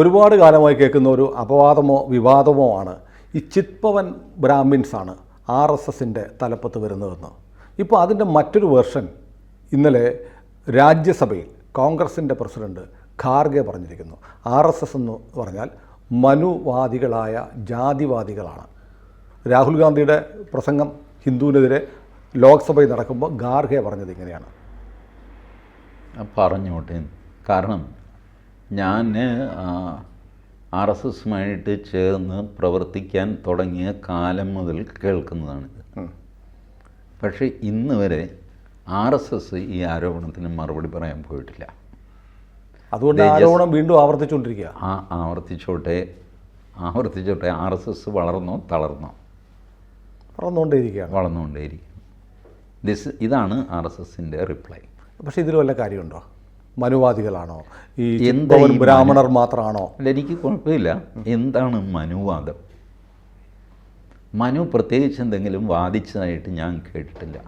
ഒരുപാട് കാലമായി കേൾക്കുന്ന ഒരു അപവാദമോ വിവാദമോ ആണ് ഈ ചിത്പവൻ ബ്രാഹ്മിൻസാണ് RSSൻ്റെ തലപ്പത്ത് വരുന്നതെന്ന്. ഇപ്പോൾ അതിൻ്റെ മറ്റൊരു വേർഷൻ ഇന്നലെ രാജ്യസഭയിൽ കോൺഗ്രസിൻ്റെ പ്രസിഡന്റ് ഖാർഗെ പറഞ്ഞിരിക്കുന്നു. RSS എന്ന് പറഞ്ഞാൽ മനുവാദികളായ ജാതിവാദികളാണ്. രാഹുൽ ഗാന്ധിയുടെ പ്രസംഗം ഹിന്ദുവിനെതിരെ ലോക്സഭയിൽ നടക്കുമ്പോൾ ഖാർഗെ പറഞ്ഞത് ഇങ്ങനെയാണ്. പറഞ്ഞോട്ടെ, കാരണം ഞാൻ RSSുമായിട്ട് ചേർന്ന് പ്രവർത്തിക്കാൻ തുടങ്ങിയ കാലം മുതൽ കേൾക്കുന്നതാണിത്. പക്ഷേ ഇന്ന് വരെ RSS ഈ ആരോപണത്തിന് മറുപടി പറയാൻ പോയിട്ടില്ല. അതുകൊണ്ട് ആരോപണം വീണ്ടും ആവർത്തിച്ചുകൊണ്ടിരിക്കുക. ആവർത്തിച്ചോട്ടെ. RSS വളർന്നോ തളർന്നോ? വളർന്നുകൊണ്ടേയിരിക്കും. ഇതാണ് RSSൻ്റെ റിപ്ലൈ. പക്ഷേ ഇതിൽ വല്ല കാര്യമുണ്ടോ? മനുവാദികളാണോ? ഈ ബ്രാഹ്മണർ മാത്രമാണോ? എനിക്ക് കുഴപ്പമില്ല. എന്താണ് മനുവാദം? മനു പ്രത്യേകിച്ച് എന്തെങ്കിലും വാദിച്ചതായിട്ട് ഞാൻ കേട്ടിട്ടില്ല.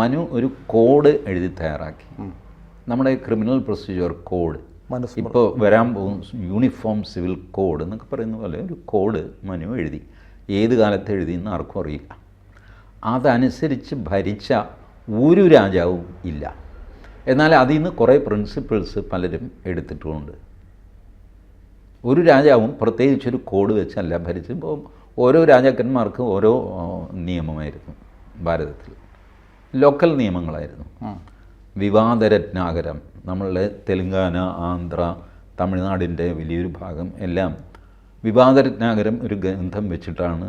മനു ഒരു കോഡ് എഴുതി തയ്യാറാക്കി. നമ്മുടെ ക്രിമിനൽ പ്രൊസീജിയർ കോഡ്, ഇപ്പോൾ വരാൻ പോകും യൂണിഫോം സിവിൽ കോഡ് എന്നൊക്കെ പറയുന്ന പോലെ ഒരു കോഡ് മനു എഴുതി. ഏത് കാലത്ത് എഴുതിയെന്ന് ആർക്കും അറിയില്ല. അതനുസരിച്ച് ഭരിച്ച ഒരു രാജാവും ഇല്ല. എന്നാൽ അതിൽ നിന്ന് കുറേ പ്രിൻസിപ്പിൾസ് പലരും എടുത്തിട്ടുമുണ്ട്. ഒരു രാജാവും പ്രത്യേകിച്ചൊരു കോഡ് വെച്ചല്ല ഭരിച്ചപ്പോൾ ഓരോ രാജാക്കന്മാർക്ക് ഓരോ നിയമമായിരുന്നു. ഭാരതത്തിൽ ലോക്കൽ നിയമങ്ങളായിരുന്നു. വിവാദരത്നാകരം, നമ്മളുടെ തെലുങ്കാന, ആന്ധ്ര, തമിഴ്നാടിൻ്റെ വലിയൊരു ഭാഗം എല്ലാം വിവാദരത്നാകരം ഒരു ഗ്രന്ഥം വെച്ചിട്ടാണ്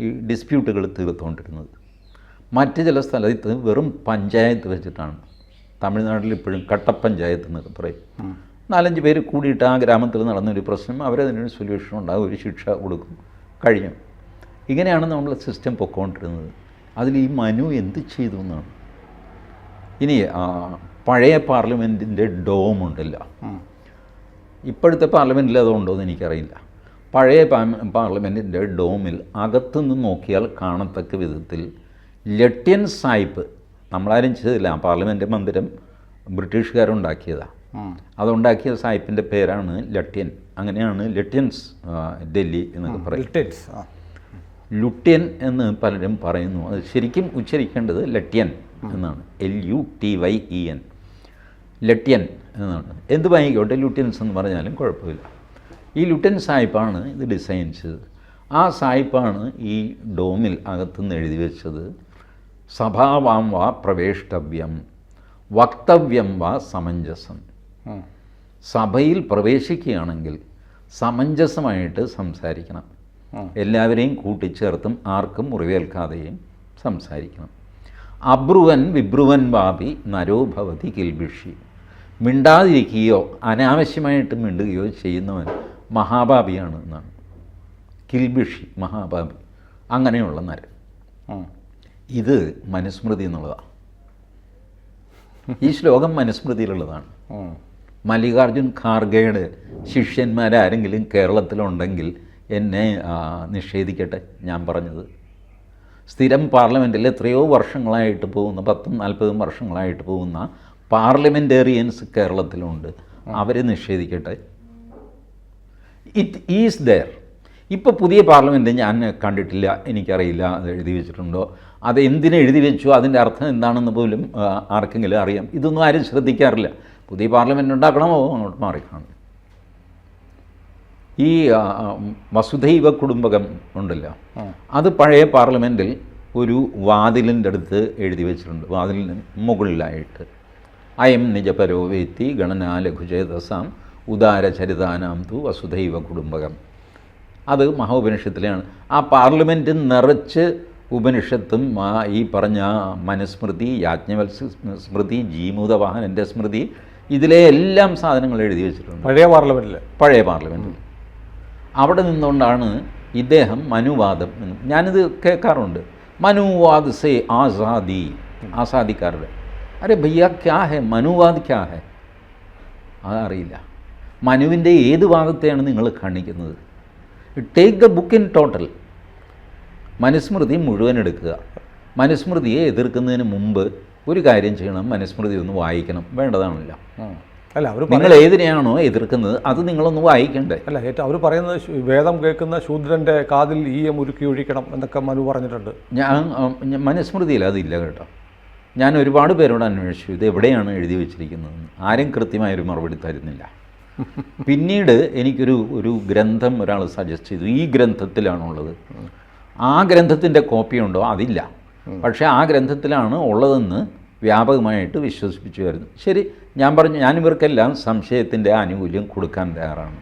ഈ ഡിസ്പ്യൂട്ടുകൾ തീർത്തുകൊണ്ടിരുന്നത്. മറ്റ് ചില സ്ഥലത്ത് വെറും പഞ്ചായത്ത് വെച്ചിട്ടാണ്. തമിഴ്നാട്ടിൽ ഇപ്പോഴും കട്ടപ്പഞ്ചായത്ത് എന്നൊക്കെ പറയും. 4-5 പേര് കൂടിയിട്ട് ആ ഗ്രാമത്തിൽ നടന്നൊരു പ്രശ്നം, അവരതിനൊരു സൊല്യൂഷൻ ഉണ്ടാകും, ഒരു ശിക്ഷ കൊടുക്കും, കഴിഞ്ഞു. ഇങ്ങനെയാണ് നമ്മൾ സിസ്റ്റം പൊയ്ക്കൊണ്ടിരുന്നത്. അതിൽ ഈ മനു എന്ത് ചെയ്തു എന്നാണ്. ഇനി പഴയ പാർലമെൻറ്റിൻ്റെ ഡോമുണ്ടല്ല, ഇപ്പോഴത്തെ പാർലമെൻറ്റിൽ അതുണ്ടോ എന്ന് എനിക്കറിയില്ല. പഴയ പാർലമെൻറ്റിൻ്റെ ഡോമിൽ അകത്തുനിന്ന് നോക്കിയാൽ കാണത്തക്ക വിധത്തിൽ ലട്യൻ സായിപ്പ്, നമ്മളാരും ചെയ്തില്ല, ആ പാർലമെൻറ്റ് മന്ദിരം ബ്രിട്ടീഷുകാരുണ്ടാക്കിയതാണ്. അതുണ്ടാക്കിയ സായിപ്പിൻ്റെ പേരാണ് ലട്യൻ. അങ്ങനെയാണ് ലട്യൻസ് ഡൽഹി എന്നൊക്കെ പറയും. ലുട്യൻ എന്ന് പലരും പറയുന്നു. അത് ശരിക്കും ഉച്ചരിക്കേണ്ടത് ലട്യൻ എന്നാണ്. LUTYEN, ലട്യൻ എന്നാണ്. എന്ത് വാങ്ങിക്കോട്ടെ, ലുട്യൻസ് എന്ന് പറഞ്ഞാലും കുഴപ്പമില്ല. ഈ ലുട്യൻ സായിപ്പാണ് ഇത് ഡിസൈൻ ചെയ്തത്. ആ സായിപ്പാണ് ഈ ഡോമിൽ അകത്തുനിന്ന് എഴുതി വെച്ചത്, സഭാവാം വാ പ്രവേഷ്ടവ്യം വക്തവ്യം വാ സമഞ്ജസം. സഭയിൽ പ്രവേശിക്കുകയാണെങ്കിൽ സമഞ്ജസമായിട്ട് സംസാരിക്കണം, എല്ലാവരെയും കൂട്ടിച്ചേർത്തും ആർക്കും മുറിവേൽക്കാതെയും സംസാരിക്കണം. അബ്രുവൻ വിബ്രുവൻ വാപി നരോ ഭവതി കിൽബിഷി. മിണ്ടാതിരിക്കുകയോ അനാവശ്യമായിട്ട് മിണ്ടുകയോ ചെയ്യുന്നവൻ മഹാപാപിയാണ് എന്നാണ്. കിൽബിഷി, മഹാപാപി, അങ്ങനെയുള്ള നരൻ. ഇത് മനുസ്മൃതി എന്നുള്ളതാണ്. ഈ ശ്ലോകം മനുസ്മൃതിയിലുള്ളതാണ്. മല്ലികാർജുൻ ഖാർഗെയുടെ ശിഷ്യന്മാരാരെങ്കിലും കേരളത്തിലുണ്ടെങ്കിൽ എന്നെ നിഷേധിക്കട്ടെ. ഞാൻ പറഞ്ഞത് സ്ഥിരം പാർലമെൻറ്റിൽ എത്രയോ വർഷങ്ങളായിട്ട് പോകുന്ന 10-40 വർഷങ്ങളായിട്ട് പോകുന്ന പാർലമെൻറ്റേറിയൻസ് കേരളത്തിലുണ്ട്. അവർ നിഷേധിക്കട്ടെ. It is there. ഇപ്പോൾ പുതിയ പാർലമെൻറ്റ് ഞാൻ കണ്ടിട്ടില്ല, എനിക്കറിയില്ല അത് എഴുതി വെച്ചിട്ടുണ്ടോ, അത് എന്തിനു എഴുതി വെച്ചു, അതിൻ്റെ അർത്ഥം എന്താണെന്ന് പോലും ആർക്കെങ്കിലും അറിയാം. ഇതൊന്നും ആരും ശ്രദ്ധിക്കാറില്ല. പുതിയ പാർലമെൻറ്റ് ഉണ്ടാക്കണമോ അങ്ങോട്ട് മാറിക്കാണും. ഈ വസുധൈവ കുടുംബകം ഉണ്ടല്ലോ, അത് പഴയ പാർലമെൻറ്റിൽ ഒരു വാതിലിൻ്റെ അടുത്ത് എഴുതി വെച്ചിട്ടുണ്ട്. വാതിലിന് മുകളിലായിട്ട് അയം നിജപരോ വേത്തി ഗണനാ ലഘുചേതസാം ഉദാരചരിതാനാം തു വസുധൈവ കുടുംബകം. അത് മഹോപനിഷത്തിലാണ്. ആ പാർലമെൻറ്റ് നിറച്ച് ഉപനിഷത്തും ഈ പറഞ്ഞ മനുസ്മൃതി, യാജ്ഞവൽക്യ സ്മൃതി, ജീമൂതവാഹനൻ്റെ സ്മൃതി, ഇതിലെ എല്ലാം സാധനങ്ങൾ എഴുതി വെച്ചിട്ടുണ്ട് പഴയ പാർലമെൻറ്റിൽ. അവിടെ നിന്നുകൊണ്ടാണ് ഇദ്ദേഹം മനുവാദം എന്ന്. ഞാനിത് കേൾക്കാറുണ്ട്. മനുവാദ് സേ ആസാദി, ആസാദിക്കാരുടെ. അരെ ഭയ്യ ക്യാ ഹെ മനുവാദ് ക്യാ ഹെ? അതറിയില്ല. മനുവിൻ്റെ ഏത് വാദത്തെയാണ് നിങ്ങൾ കാണിക്കുന്നത്? Take the book in total. Manusmriti മുഴുവൻ എടുക്കുക. മനുസ്മൃതിയെ എതിർക്കുന്നതിന് മുമ്പ് ഒരു കാര്യം ചെയ്യണം, മനുസ്മൃതി ഒന്ന് വായിക്കണം. വേണ്ടതാണല്ലോ. അല്ല അവർ നിങ്ങൾ ഏതിനെയാണോ എതിർക്കുന്നത് അത് നിങ്ങളൊന്ന് വായിക്കണ്ടേ? അല്ല ഏറ്റവും അവർ പറയുന്നത് വേദം കേൾക്കുന്ന ശൂദ്രൻ്റെ കാതിൽ ഈയം ഉരുക്കി ഒഴിക്കണം എന്നൊക്കെ മനു പറഞ്ഞിട്ടുണ്ട്. ഞാൻ മനുസ്മൃതിയിൽ അതില്ല കേട്ടോ. ഞാൻ ഒരുപാട് പേരോട് അന്വേഷിച്ചു ഇത് എവിടെയാണ് എഴുതി വെച്ചിരിക്കുന്നതെന്ന്. ആരും കൃത്യമായൊരു മറുപടി തരുന്നില്ല. പിന്നീട് ഒരു ഗ്രന്ഥം ഒരാൾ സജസ്റ്റ് ചെയ്തു, ഈ ഗ്രന്ഥത്തിലാണുള്ളത്. ആ ഗ്രന്ഥത്തിൻ്റെ കോപ്പിയുണ്ടോ? അതില്ല. പക്ഷേ ആ ഗ്രന്ഥത്തിലാണ് ഉള്ളതെന്ന് വ്യാപകമായിട്ട് വിശ്വസിപ്പിച്ചു വരുന്നു. ശരി, ഞാൻ പറഞ്ഞു ഞാനിവർക്കെല്ലാം സംശയത്തിൻ്റെ ആനുകൂല്യം കൊടുക്കാൻ തയ്യാറാണ്.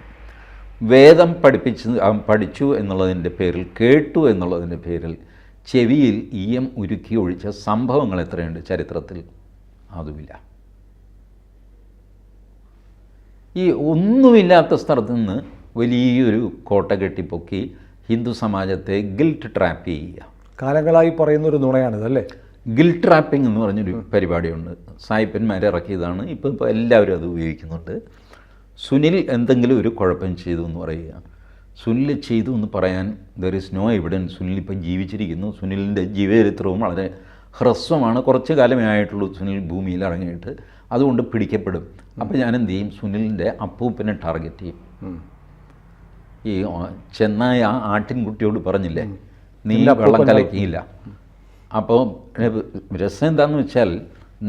വേദം പഠിച്ചു എന്നുള്ളതിൻ്റെ പേരിൽ, കേട്ടു എന്നുള്ളതിൻ്റെ പേരിൽ ചെവിയിൽ ഈയം ഉരുക്കി ഒഴിച്ച സംഭവങ്ങൾ എത്രയുണ്ട് ചരിത്രത്തിൽ? അതുമില്ല. ഈ ഒന്നുമില്ലാത്ത സ്ഥലത്ത് നിന്ന് വലിയൊരു കോട്ട കെട്ടിപ്പൊക്കി ഹിന്ദു സമാജത്തെ ഗിൽറ്റ് ട്രാപ്പ് ചെയ്യുക. കാലങ്ങളായി പറയുന്നൊരു നുണയാണിതല്ലേ? ഗിൽറ്റ് ട്രാപ്പിംഗ് എന്ന് പറഞ്ഞൊരു പരിപാടിയുണ്ട്. സായിപ്പന്മാർ ഇറക്കിയതാണ്. ഇപ്പോൾ എല്ലാവരും അത് ഉപയോഗിക്കുന്നുണ്ട്. സുനിൽ എന്തെങ്കിലും ഒരു കുഴപ്പം ചെയ്തു എന്ന് പറയുക. സുനിൽ ചെയ്തു എന്ന് പറയാൻ there is no evidence. Sunil ഇപ്പം ജീവിച്ചിരിക്കുന്നു. സുനിലിൻ്റെ ജീവചരിത്രവും വളരെ ഹ്രസ്വമാണ്. കുറച്ച് കാലമേ ആയിട്ടുള്ളൂ സുനിൽ ഭൂമിയിൽ ഇറങ്ങിയിട്ട്. അതുകൊണ്ട് പിടിക്കപ്പെടും. അപ്പോൾ ഞാൻ എന്ത് ചെയ്യും? സുനിലിൻ്റെ അപ്പൂപ്പനെ ടാർഗറ്റ് ചെയ്യും. ഈ ചെന്നായ ആട്ടിൻകുട്ടിയോട് പറഞ്ഞില്ലേ, നീ വെള്ളം കലക്കിയില്ല. അപ്പോൾ രസം എന്താണെന്ന് വെച്ചാൽ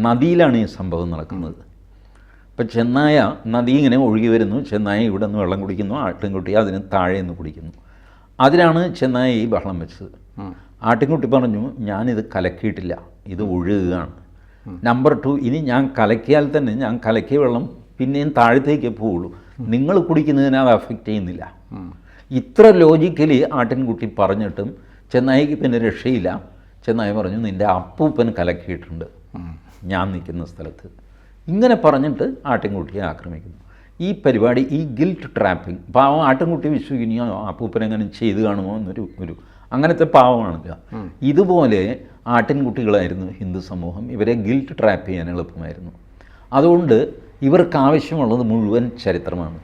നദിയിലാണ് ഈ സംഭവം നടക്കുന്നത്. അപ്പം ചെന്നായ നദി ഇങ്ങനെ ഒഴുകി വരുന്നു. ചെന്നായ ഇവിടെ നിന്ന് വെള്ളം കുടിക്കുന്നു. ആട്ടിൻകുട്ടി അതിന് താഴെ നിന്ന് കുടിക്കുന്നു. അതിനാണ് ചെന്നായ ഈ ബഹളം വെച്ചത്. ആട്ടിൻകുട്ടി പറഞ്ഞു, ഞാനിത് കലക്കിയിട്ടില്ല, ഇത് ഒഴുകുകയാണ്. നമ്പർ 2, ഇനി ഞാൻ കലക്കിയാൽ തന്നെ ഞാൻ കലക്കിയ വെള്ളം പിന്നെയും താഴത്തേക്ക് പോവുള്ളൂ, നിങ്ങൾ കുടിക്കുന്നതിനെ അത് അഫക്റ്റ് ചെയ്യുന്നില്ല. ഇത്ര ലോജിക്കലി ആട്ടിൻകുട്ടി പറഞ്ഞിട്ടും ചെന്നായിക്ക് പിന്നെ രക്ഷയില്ല. ചെന്നായി പറഞ്ഞു, നിൻ്റെ അപ്പൂപ്പൻ കലക്കിയിട്ടുണ്ട് ഞാൻ നിൽക്കുന്ന സ്ഥലത്ത്. ഇങ്ങനെ പറഞ്ഞിട്ട് ആട്ടിൻകുട്ടിയെ ആക്രമിക്കുന്നു. ഈ പരിപാടി, ഈ ഗിൽറ്റ് ട്രാപ്പിംഗ്, പാവം ആട്ടിൻകുട്ടി വിശ്വസിക്കുന്നോ അപ്പൂപ്പൻ എങ്ങനെ ചെയ്തു കാണുമോ എന്നൊരു അങ്ങനത്തെ പാവമാണില്ല. ഇതുപോലെ ആട്ടിൻകുട്ടികളായിരുന്നു ഹിന്ദു സമൂഹം. ഇവരെ ഗിൽറ്റ് ട്രാപ്പ് ചെയ്യാൻ എളുപ്പമായിരുന്നു. അതുകൊണ്ട് ഇവർക്ക് ആവശ്യമുള്ളത് മുഴുവൻ ചരിത്രമാണ്.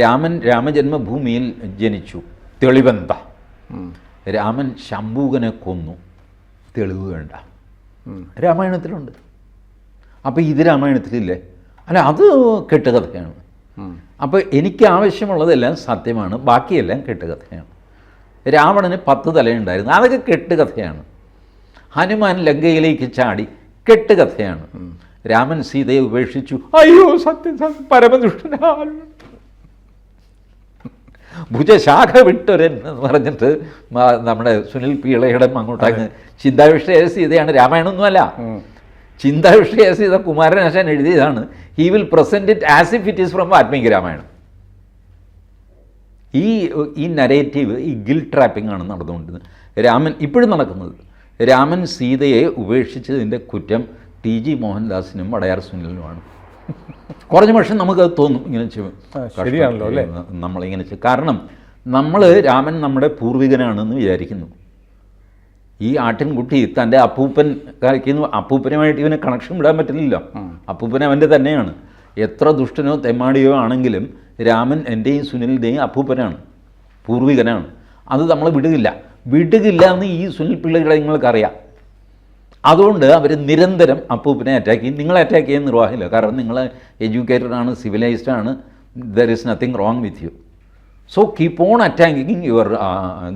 രാമൻ രാമജന്മഭൂമിയിൽ ജനിച്ചു, തെളിവെന്താ? രാമൻ ശംഭൂകനെ കൊന്നു, തെളിവ് വേണ്ട. രാമായണത്തിലുണ്ട്. അപ്പോൾ ഇത് രാമായണത്തിലില്ലേ? അല്ല, അത് കെട്ടുകഥയാണ്. അപ്പോൾ എനിക്ക് ആവശ്യമുള്ളതെല്ലാം സത്യമാണ്, ബാക്കിയെല്ലാം കെട്ടുകഥയാണ്. രാവണന് 10 തലയുണ്ടായിരുന്നു, അതൊക്കെ കെട്ടുകഥയാണ്. ഹനുമാൻ ലങ്കയിലേക്ക് ചാടി, കെട്ടുകഥയാണ്. രാമൻ സീതയെ ഉപേക്ഷിച്ചു, അയ്യോ സത്യം പരമദുഷ്ടനാണ്, ഭുജശാഖ വിട്ടൊരൻ എന്ന് പറഞ്ഞിട്ട് നമ്മുടെ സുനിൽ പീളയുടെ അങ്ങോട്ടങ്ങ് ചിന്താവിഷയ സീതയാണ്. രാമായണമൊന്നുമല്ല, ചിന്താവിഷയ സീത കുമാരനാശാൻ എഴുതിയതാണ്. He will present it as if it is from Valmiki Ramayanam. ഈ നരേറ്റീവ്, ഈ ഗിൽറ്റ് ട്രാപ്പിംഗ് ആണ് നടന്നുകൊണ്ടിരുന്നത്. രാമൻ ഇപ്പോഴും നടക്കുന്നത്. രാമൻ സീതയെ ഉപേക്ഷിച്ചതിൻ്റെ കുറ്റം TG മോഹൻദാസിനും വടയാർ സുനിലിനുമാണ്. കുറഞ്ഞ പക്ഷം നമുക്കത് തോന്നും, ഇങ്ങനെ ശരിയാണല്ലോ അല്ലേ നമ്മളിങ്ങനെ. കാരണം രാമൻ നമ്മുടെ പൂർവികനാണെന്ന് വിചാരിക്കുന്നു. ഈ ആട്ടിൻകുട്ടി തൻ്റെ അപ്പൂപ്പൻ കളിക്കുന്നു. അപ്പൂപ്പനുമായിട്ട് ഇവന് കണക്ഷൻ വിടാൻ പറ്റില്ലല്ലോ. അപ്പൂപ്പൻ അവൻ്റെ തന്നെയാണ്. എത്ര ദുഷ്ടനോ തെമ്മാടിയോ ആണെങ്കിലും രാമൻ എൻ്റെയും സുനിലിൻ്റെയും അപ്പൂപ്പനാണ്, പൂർവികനാണ്. അത് നമ്മൾ വിടുകില്ല എന്ന് ഈ സുനിൽ പിള്ളകളെ നിങ്ങൾക്കറിയാം. അതുകൊണ്ട് അവർ നിരന്തരം അപ്പൂപ്പനെ അറ്റാക്ക് ചെയ്യും. നിങ്ങളെ അറ്റാക്ക് ചെയ്യാൻ നിർവാഹമില്ല. കാരണം നിങ്ങൾ എഡ്യൂക്കേറ്റഡ് ആണ്, സിവിലൈസ്ഡ് ആണ്. There is nothing wrong with you. So keep on attacking your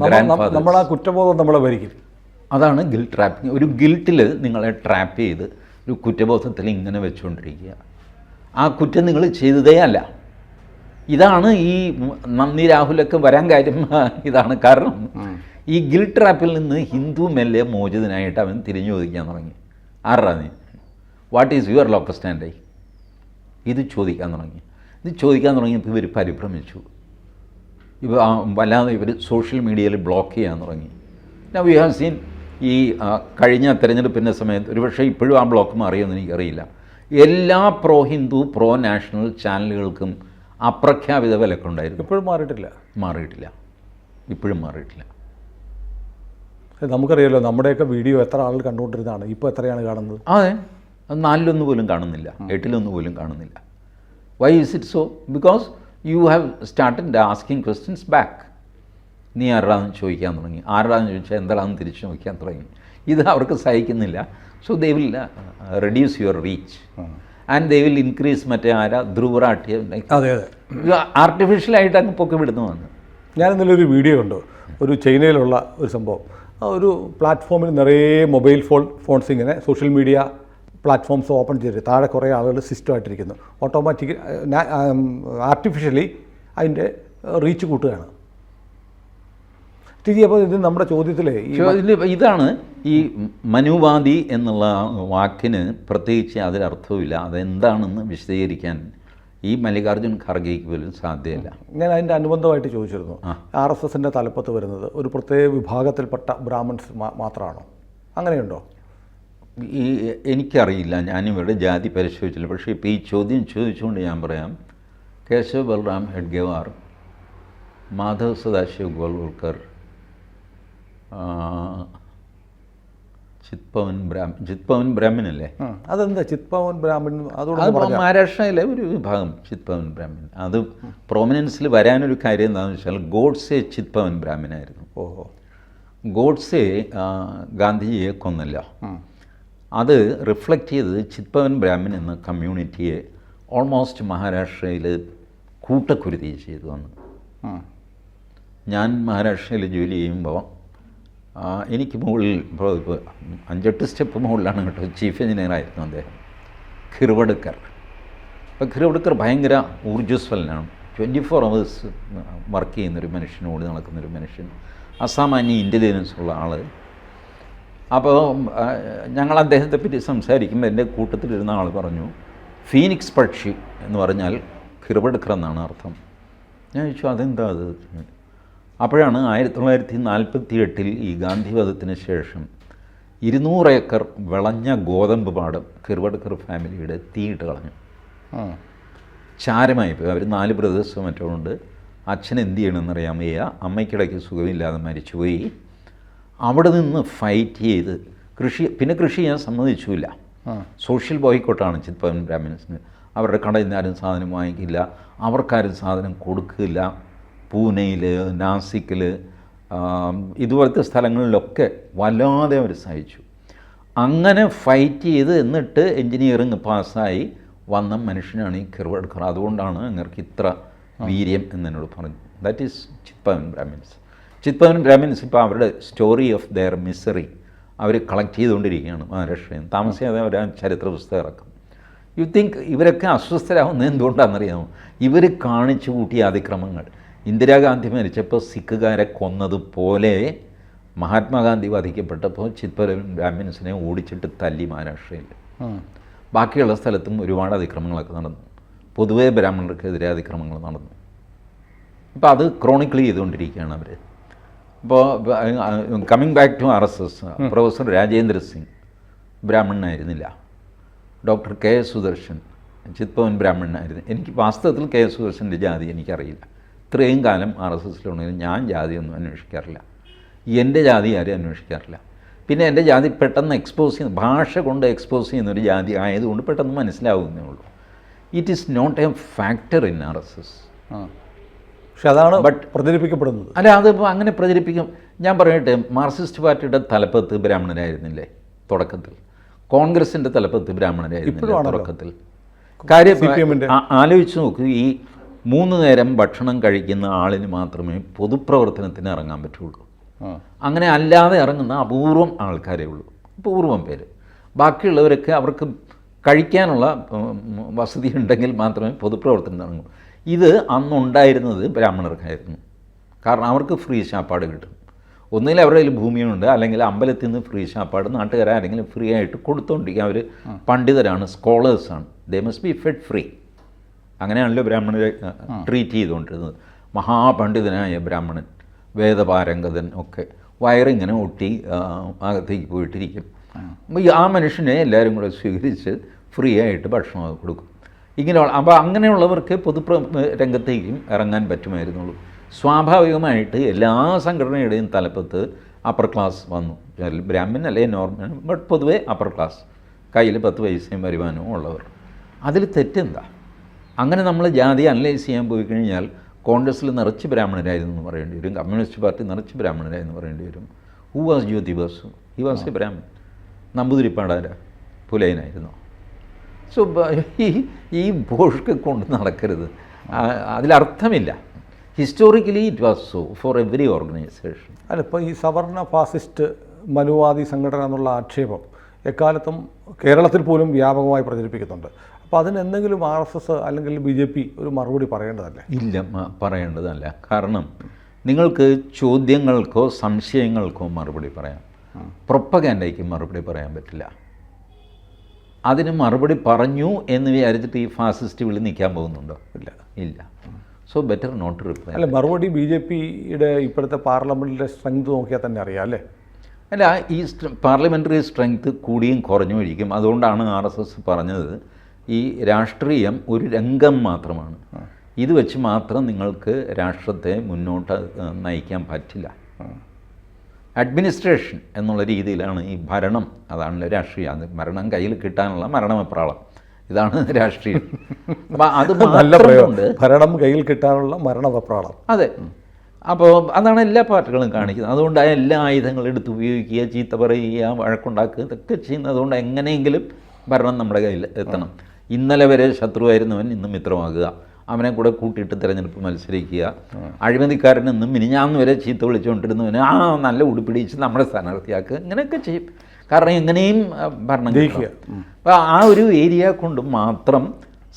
grand father. നമ്മൾ ആ കുറ്റബോധം നമ്മളെ ഭരിക്കും. അതാണ് ഗിൽറ്റ് ട്രാപ്പിംഗ്. ഒരു ഗിൽറ്റിൽ നിങ്ങളെ ട്രാപ്പ് ചെയ്ത് ഒരു കുറ്റബോധത്തിൽ ഇങ്ങനെ വെച്ചുകൊണ്ടിരിക്കുക. ആ കുറ്റം നിങ്ങൾ ചെയ്തതേ അല്ല. ഇതാണ് ഈ നന്ദി രാഹുലൊക്കെ വരാൻ കാര്യം. ഇതാണ് കാരണം. ഈ ഗിൽറ്റ് ട്രാപ്പിൽ നിന്ന് ഹിന്ദു മെല്ലെ മോചിതനായിട്ട് അവൻ തിരിഞ്ഞു ചോദിക്കാൻ തുടങ്ങി. ആരാ നീ? What is your local stand? ഇത് ചോദിക്കാൻ തുടങ്ങിയപ്പോൾ ഇവർ പരിഭ്രമിച്ചു. വല്ലാതെ ഇവർ സോഷ്യൽ മീഡിയയിൽ ബ്ലോക്ക് ചെയ്യാൻ തുടങ്ങി. വി ഹാവ് സീൻ ഈ കഴിഞ്ഞ തെരഞ്ഞെടുപ്പിൻ്റെ സമയത്ത്, ഒരുപക്ഷെ ഇപ്പോഴും ആ ബ്ലോക്ക് മാറിയെന്ന് എനിക്കറിയില്ല, എല്ലാ പ്രോ ഹിന്ദു പ്രോ നാഷണൽ ചാനലുകൾക്കും അപ്രഖ്യാപിത വിലക്കുണ്ടായിരുന്നു. ഇപ്പോഴും മാറിയിട്ടില്ല. ഇപ്പോഴും മാറിയിട്ടില്ല. നമുക്കറിയാലോ, നമ്മുടെയൊക്കെ വീഡിയോ എത്ര ആളുകൾ കണ്ടുകൊണ്ടിരുന്നതാണ്. ഇപ്പോൾ എത്രയാണ് കാണുന്നത്? അതെ, 4 പോലും കാണുന്നില്ല, 8 പോലും കാണുന്നില്ല. Why is it so? Because you have started asking questions back. നീ ആരാന്ന് ചോദിക്കാൻ തുടങ്ങി. ആരാന്ന് ചോദിച്ചാൽ എന്താണെന്ന് തിരിച്ചു നോക്കാൻ തുടങ്ങി. ഇത് അവർക്ക് സഹിക്കുന്നില്ല. So they will reduce your reach. And they will increase മറ്റേ ധ്രുവറാഠ്യം അതെ അതെ. ആർട്ടിഫിഷ്യലായിട്ട് അങ്ങ് പൊക്കി വിടുന്നു വന്ന്. ഞാൻ ഇന്നലെ ഒരു വീഡിയോ കണ്ടു, ഒരു ചൈനയിലുള്ള ഒരു സംഭവം. ആ ഒരു പ്ലാറ്റ്ഫോമിൽ നിറയെ മൊബൈൽ ഫോൺസ് ഇങ്ങനെ സോഷ്യൽ മീഡിയ പ്ലാറ്റ്ഫോംസ് ഓപ്പൺ ചെയ്തിട്ട് താഴെ കുറേ ആളുകൾ സിസ്റ്റമായിട്ടിരിക്കുന്നു. ഓട്ടോമാറ്റിക് ആർട്ടിഫിഷ്യലി അതിൻ്റെ റീച്ച് കൂട്ടുകയാണ്. ടി അപ്പോൾ ഇത് നമ്മുടെ ചോദ്യത്തിലെ ഇതാണ് ഈ മനുവാദി എന്നുള്ള വാക്കിന് പ്രത്യേകിച്ച് അതിലർത്ഥമില്ല. അതെന്താണെന്ന് വിശദീകരിക്കാൻ ഈ മല്ലികാർജ്ജുൻ ഖാർഗെയ്ക്ക് പോലും സാധ്യമല്ല. ഞാൻ അതിൻ്റെ അനുബന്ധമായിട്ട് ചോദിച്ചിരുന്നു, RSSൻ്റെ തലപ്പത്ത് വരുന്നത് ഒരു പ്രത്യേക വിഭാഗത്തിൽപ്പെട്ട ബ്രാഹ്മൺസ് മാത്രമാണോ? അങ്ങനെയുണ്ടോ? എനിക്കറിയില്ല, ഞാനിവിടെ ജാതി പരിശോധിച്ചില്ല. പക്ഷേ ഇപ്പോൾ ഈ ചോദ്യം ചോദിച്ചുകൊണ്ട് ഞാൻ പറയാം, കേശവ് ബൽറാം ഹെഡ്ഗേവാർ, മാധവ് സദാശിവ് ഗോൾവൽക്കർ, ചിത്പവൻ ബ്രാഹ്മിൻ അല്ലേ? അതെന്താ ചിത്പവൻ ബ്രാഹ്മിൻ? അത് മഹാരാഷ്ട്രയിലെ ഒരു വിഭാഗം ചിത്പവൻ ബ്രാഹ്മിൻ. അത് പ്രോമിനൻസിൽ വരാനൊരു കാര്യം എന്താണെന്ന് വെച്ചാൽ ഗോഡ്സെ ചിത്പവൻ ബ്രാഹ്മിനായിരുന്നു. ഓഹോ. ഗോഡ്സെ ഗാന്ധിജിയെ കൊന്നല്ല. അത് റിഫ്ലക്റ്റ് ചെയ്തത് ചിത്പവൻ ബ്രാഹ്മിൻ എന്ന കമ്മ്യൂണിറ്റിയെ ഓൾമോസ്റ്റ് മഹാരാഷ്ട്രയിൽ കൂട്ടക്കുരുതി ചെയ്തു വന്നു. ഞാൻ മഹാരാഷ്ട്രയിൽ ജോലി ചെയ്യുമ്പോൾ എനിക്ക് മുകളിൽ ഇപ്പോൾ 5-8 സ്റ്റെപ്പ് മുകളിലാണ് കേട്ടോ ചീഫ് എഞ്ചിനീയറായിരുന്നു അദ്ദേഹം, ഖിർവഡ്കർ. അപ്പോൾ ഖിർവഡ്കർ ഭയങ്കര ഊർജ്ജസ്വലനാണ്, 24 hours വർക്ക് ചെയ്യുന്നൊരു മനുഷ്യൻ, ഓടി നടക്കുന്നൊരു മനുഷ്യൻ, അസാമാന്യ ഇൻ്റലിജൻസ് ഉള്ള ആൾ. അപ്പോൾ ഞങ്ങൾ അദ്ദേഹത്തെ പറ്റി സംസാരിക്കുമ്പോൾ എൻ്റെ കൂട്ടത്തിലിരുന്ന ആൾ പറഞ്ഞു, ഫീനിക്സ് പക്ഷി എന്ന് പറഞ്ഞാൽ ഖിർവഡ്കർ എന്നാണ് അർത്ഥം. ഞാൻ ചോദിച്ചു അതെന്താ അത്? അപ്പോഴാണ് 1948 ഈ ഗാന്ധിവധത്തിന് ശേഷം 200 ഏക്കർ വിളഞ്ഞ ഗോതമ്പ് പാടം ഖിർവഡ്കർ ഫാമിലിയുടെ തീയിട്ട് കളഞ്ഞു. ചാരമായി പോയി. അവർ 4 ബ്രദേഴ്സോ മറ്റോ ഉണ്ട്. അച്ഛൻ എന്ത് ചെയ്യണമെന്നറിയാൻ വയ്യ, അമ്മയ്ക്കിടയ്ക്ക് സുഖമില്ലാതെ മരിച്ചുപോയി. അവിടെ നിന്ന് ഫൈറ്റ് ചെയ്ത് പിന്നെ കൃഷി ചെയ്യാൻ സമ്മതിച്ചില്ല. സോഷ്യൽ ബോയ്ക്കോട്ടാണ് ചിത്പവൻ ബ്രാഹ്മിൻസിന്. അവരുടെ കടയിൽ നിന്ന് ആരും സാധനം വാങ്ങിക്കില്ല, അവർക്കാരും സാധനം കൊടുക്കില്ല. പൂനെയിൽ, നാസിക്കിൽ, ഇതുപോലത്തെ സ്ഥലങ്ങളിലൊക്കെ വല്ലാതെ അവർ സഹിച്ചു. അങ്ങനെ ഫൈറ്റ് ചെയ്ത് എന്നിട്ട് എൻജിനീയറിങ് പാസ്സായി വന്ന മനുഷ്യനാണ് ഈ ഖിർവഡ്കർ. അതുകൊണ്ടാണ് അങ്ങർക്ക് ഇത്ര വീര്യം എന്നോട് പറഞ്ഞു. That is Chitpavan Brahmins. ചിത്പവൻ ബ്രാഹ്മിൻസ് ഇപ്പോൾ അവരുടെ സ്റ്റോറി ഓഫ് ദെയർ മിസറി അവർ കളക്ട് ചെയ്തുകൊണ്ടിരിക്കുകയാണ് മഹാരാഷ്ട്രയിൽ. താമസിയാതെ അവർ ചരിത്ര പുസ്തകം ഇറക്കും. യു തിങ്ക് ഇവരൊക്കെ അസ്വസ്ഥരാകുന്നത് എന്തുകൊണ്ടാണെന്നറിയാമോ? ഇവർ കാണിച്ചു കൂട്ടിയ അതിക്രമങ്ങൾ. ഇന്ദിരാഗാന്ധി മരിച്ചപ്പോൾ സിഖുകാരെ കൊന്നതുപോലെ മഹാത്മാഗാന്ധി വധിക്കപ്പെട്ടപ്പോൾ ചിത്പവൻ ബ്രാഹ്മിൻസിനെ ഓടിച്ചിട്ട് തല്ലി മഹാരാഷ്ട്രയിൽ. ബാക്കിയുള്ള സ്ഥലത്തും ഒരുപാട് അതിക്രമങ്ങളൊക്കെ നടന്നു. പൊതുവേ ബ്രാഹ്മണർക്കെതിരെ അതിക്രമങ്ങൾ നടന്നു. അപ്പോൾ അത് ക്രോണിക്കിൾ ചെയ്തുകൊണ്ടിരിക്കുകയാണ് അവർ. ഇപ്പോൾ coming back to RSS, professor Rajendra Singh ബ്രാഹ്മണനായിരുന്നില്ല. ഡോക്ടർ KS സുദർശൻ ചിത്പവൻ ബ്രാഹ്മണനായിരുന്നു. എനിക്ക് വാസ്തവത്തിൽ KS സുദർശൻ്റെ ജാതി എനിക്കറിയില്ല. ഇത്രയും കാലം RSSലുണ്ടെങ്കിലും ഞാൻ ജാതിയൊന്നും അന്വേഷിക്കാറില്ല. എൻ്റെ ജാതി ആരും അന്വേഷിക്കാറില്ല. പിന്നെ എൻ്റെ ജാതി പെട്ടെന്ന് എക്സ്പോസ് ചെയ്യുന്ന, ഭാഷ കൊണ്ട് എക്സ്പോസ് ചെയ്യുന്നൊരു ജാതി ആയതുകൊണ്ട് പെട്ടെന്ന് മനസ്സിലാവുന്നേ ഉള്ളൂ. It is not a factor in RSS. പക്ഷെ അതാണ് പ്രചരിപ്പിക്കപ്പെടുന്നത്. അല്ല, അതിപ്പോൾ അങ്ങനെ പ്രചരിപ്പിക്കും. ഞാൻ പറയട്ടെ, മാർക്സിസ്റ്റ് പാർട്ടിയുടെ തലപ്പത്ത് ബ്രാഹ്മണരായിരുന്നില്ലേ തുടക്കത്തിൽ? കോൺഗ്രസിൻ്റെ തലപ്പത്ത് ബ്രാഹ്മണരായിരുന്നില്ലേ തുടക്കത്തിൽ? കാര്യം ആലോചിച്ച് നോക്കൂ. ഈ 3 നേരം ഭക്ഷണം കഴിക്കുന്ന ആളിന് മാത്രമേ പൊതുപ്രവർത്തനത്തിന് ഇറങ്ങാൻ പറ്റുള്ളൂ. അങ്ങനെ അല്ലാതെ ഇറങ്ങുന്ന അപൂർവം ആൾക്കാരേ ഉള്ളൂ, അപൂർവം പേര്. ബാക്കിയുള്ളവരൊക്കെ അവർക്ക് കഴിക്കാനുള്ള വസതി ഉണ്ടെങ്കിൽ മാത്രമേ പൊതുപ്രവർത്തനം ഇറങ്ങൂ. ഇത് അന്നുണ്ടായിരുന്നത് ബ്രാഹ്മണർക്കായിരുന്നു. കാരണം അവർക്ക് ഫ്രീ ശാപ്പാട് കിട്ടും. ഒന്നുകിൽ അവരുടെ കയ്യിൽ ഭൂമിയുണ്ട്, അല്ലെങ്കിൽ അമ്പലത്തിൽ നിന്ന് ഫ്രീ ശാപ്പാട് നാട്ടുകാരാരെങ്കിലും ഫ്രീ ആയിട്ട് കൊടുത്തുകൊണ്ടിരിക്കുക. അവർ പണ്ഡിതരാണ്, സ്കോളേഴ്സാണ്, they must be fed free. അങ്ങനെയാണല്ലോ ബ്രാഹ്മണരെ ട്രീറ്റ് ചെയ്തുകൊണ്ടിരുന്നത്. മഹാപണ്ഡിതനായ ബ്രാഹ്മണൻ, വേദപാരംഗതൻ ഒക്കെ വയറിങ്ങനെ ഒട്ടി അകത്തേക്ക് പോയിട്ടിരിക്കും. അപ്പോൾ ആ മനുഷ്യനെ എല്ലാവരും കൂടെ സ്വീകരിച്ച് ഫ്രീ ആയിട്ട് ഭക്ഷണം കൊടുക്കും. ഇങ്ങനെ അപ്പോൾ അങ്ങനെയുള്ളവർക്ക് രംഗത്തേക്കും ഇറങ്ങാൻ പറ്റുമായിരുന്നുള്ളൂ. സ്വാഭാവികമായിട്ട് എല്ലാ സംഘടനയുടെയും തലപ്പത്ത് അപ്പർ ക്ലാസ് വന്നു. ബ്രാഹ്മൺ അല്ലേ നോർമൽ, ബട്ട് പൊതുവേ അപ്പർ ക്ലാസ്, കയ്യിൽ 10 പൈസയും വരുമാനവും ഉള്ളവർ. അതിൽ തെറ്റെന്താ? അങ്ങനെ നമ്മൾ ജാതി അനലൈസ് ചെയ്യാൻ പോയി കഴിഞ്ഞാൽ കോൺഗ്രസ്സിൽ നിറച്ച് ബ്രാഹ്മണരായിരുന്നു എന്ന് പറയേണ്ടി വരും, കമ്മ്യൂണിസ്റ്റ് പാർട്ടി നിറച്ച് ബ്രാഹ്മണരായെന്ന് പറയേണ്ടി വരും. Who was Jyoti Basu? He was a Brahmin. നമ്പൂതിരിപ്പാടാര പുലയനായിരുന്നു. സോ ഈ ബോഷ്ക്ക് കൊണ്ട് നടക്കരുത്, അതിലർത്ഥമില്ല. Historically it was so for every organisation. അല്ല, ഇപ്പോൾ ഈ സവർണ ഫാസിസ്റ്റ് മനുവാദി സംഘടന എന്നുള്ള ആക്ഷേപം എക്കാലത്തും കേരളത്തിൽ പോലും വ്യാപകമായി പ്രചരിപ്പിക്കുന്നുണ്ട്. അപ്പോൾ അതിന് എന്തെങ്കിലും RSS അല്ലെങ്കിൽ BJP ഒരു മറുപടി പറയേണ്ടതല്ലേ? ഇല്ല, പറയേണ്ടതല്ല. കാരണം നിങ്ങൾക്ക് ചോദ്യങ്ങൾക്കോ സംശയങ്ങൾക്കോ മറുപടി പറയാം, പ്രൊപ്പഗാൻഡയ്ക്ക് മറുപടി പറയാൻ പറ്റില്ല. അതിന് മറുപടി പറഞ്ഞു എന്ന് വിചാരിച്ചിട്ട് ഈ ഫാസിസ്റ്റ് വിളി നിൽക്കാൻ പോകുന്നുണ്ടോ? ഇല്ല, ഇല്ല. So better not reply. അല്ല, മറുപടി BJPയുടെ ഇപ്പോഴത്തെ പാർലമെൻറ്റിലെ സ്ട്രെങ്ത് നോക്കിയാൽ തന്നെ അറിയാം അല്ലേ? അല്ല, ഈ പാർലമെൻ്ററി സ്ട്രെങ്ത് കൂടിയും കുറഞ്ഞു ഇരിക്കും. അതുകൊണ്ടാണ് RSS പറഞ്ഞത് ഈ രാഷ്ട്രീയം ഒരു രംഗം മാത്രമാണ്, ഇത് വെച്ച് മാത്രം നിങ്ങൾക്ക് രാഷ്ട്രത്തെ മുന്നോട്ട് നയിക്കാൻ പറ്റില്ല. അഡ്മിനിസ്ട്രേഷൻ എന്നുള്ള രീതിയിലാണ് ഈ ഭരണം, അതാണല്ലോ രാഷ്ട്രീയം. അത് ഭരണം കയ്യിൽ കിട്ടാനുള്ള മരണവെപ്രാളം, ഇതാണ് രാഷ്ട്രീയം. അപ്പം അത് മാത്രമുണ്ട്, ഭരണം കയ്യിൽ കിട്ടാനുള്ള മരണവെപ്രാളം. അതെ. അപ്പോൾ അതാണ് എല്ലാ പാർട്ടികളും കാണിക്കുന്നത്. അതുകൊണ്ട് എല്ലാ ആയുധങ്ങളും എടുത്ത് ഉപയോഗിക്കുക, ചീത്ത പറയുക, വഴക്കുണ്ടാക്കുക, ഇതൊക്കെ ചെയ്യുന്നത്. അതുകൊണ്ട് എങ്ങനെയെങ്കിലും ഭരണം നമ്മുടെ കയ്യിൽ എത്തണം. ഇന്നലെ വരെ ശത്രുവായിരുന്നവൻ ഇന്ന് മിത്രമാകുക, അവനെ കൂടെ കൂട്ടിയിട്ട് തിരഞ്ഞെടുപ്പ് മത്സരിക്കുക, അഴിമതിക്കാരനെന്നും മിനിഞ്ഞാന്ന് വരെ ചീത്ത വിളിച്ചുകൊണ്ടിരുന്നവന് നല്ല ഉടുപ്പിടിച്ച് നമ്മുടെ സ്ഥാനാർത്ഥിയാക്കുക, ഇങ്ങനെയൊക്കെ ചെയ്യും. കാരണം എങ്ങനെയും ഭരണം ജയിക്കുക. അപ്പോൾ ആ ഒരു ഏരിയ കൊണ്ട് മാത്രം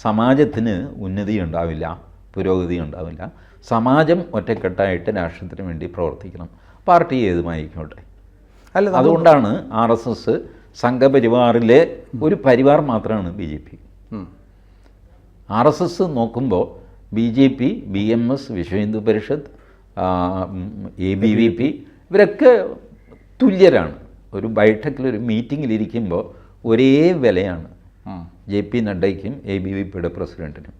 സമാജത്തിന് ഉന്നതി ഉണ്ടാവില്ല, പുരോഗതി ഉണ്ടാവില്ല. സമാജം ഒറ്റക്കെട്ടായിട്ട് രാഷ്ട്രത്തിന് വേണ്ടി പ്രവർത്തിക്കണം, പാർട്ടി ഏതുമായിക്കോട്ടെ. അല്ല, അതുകൊണ്ടാണ് RSS സംഘപരിവാറിലെ ഒരു പരിവാർ മാത്രമാണ് BJP. RSS നോക്കുമ്പോൾ BJP, BMS, Vishwa Hindu Parishad, ABVP ഇവരൊക്കെ തുല്യരാണ്. ഒരു ബൈഠക്കിലൊരു മീറ്റിങ്ങിലിരിക്കുമ്പോൾ ഒരേ വിലയാണ് JP നഡ്ഡയ്ക്കും ABVPയുടെ പ്രസിഡൻറ്റിനും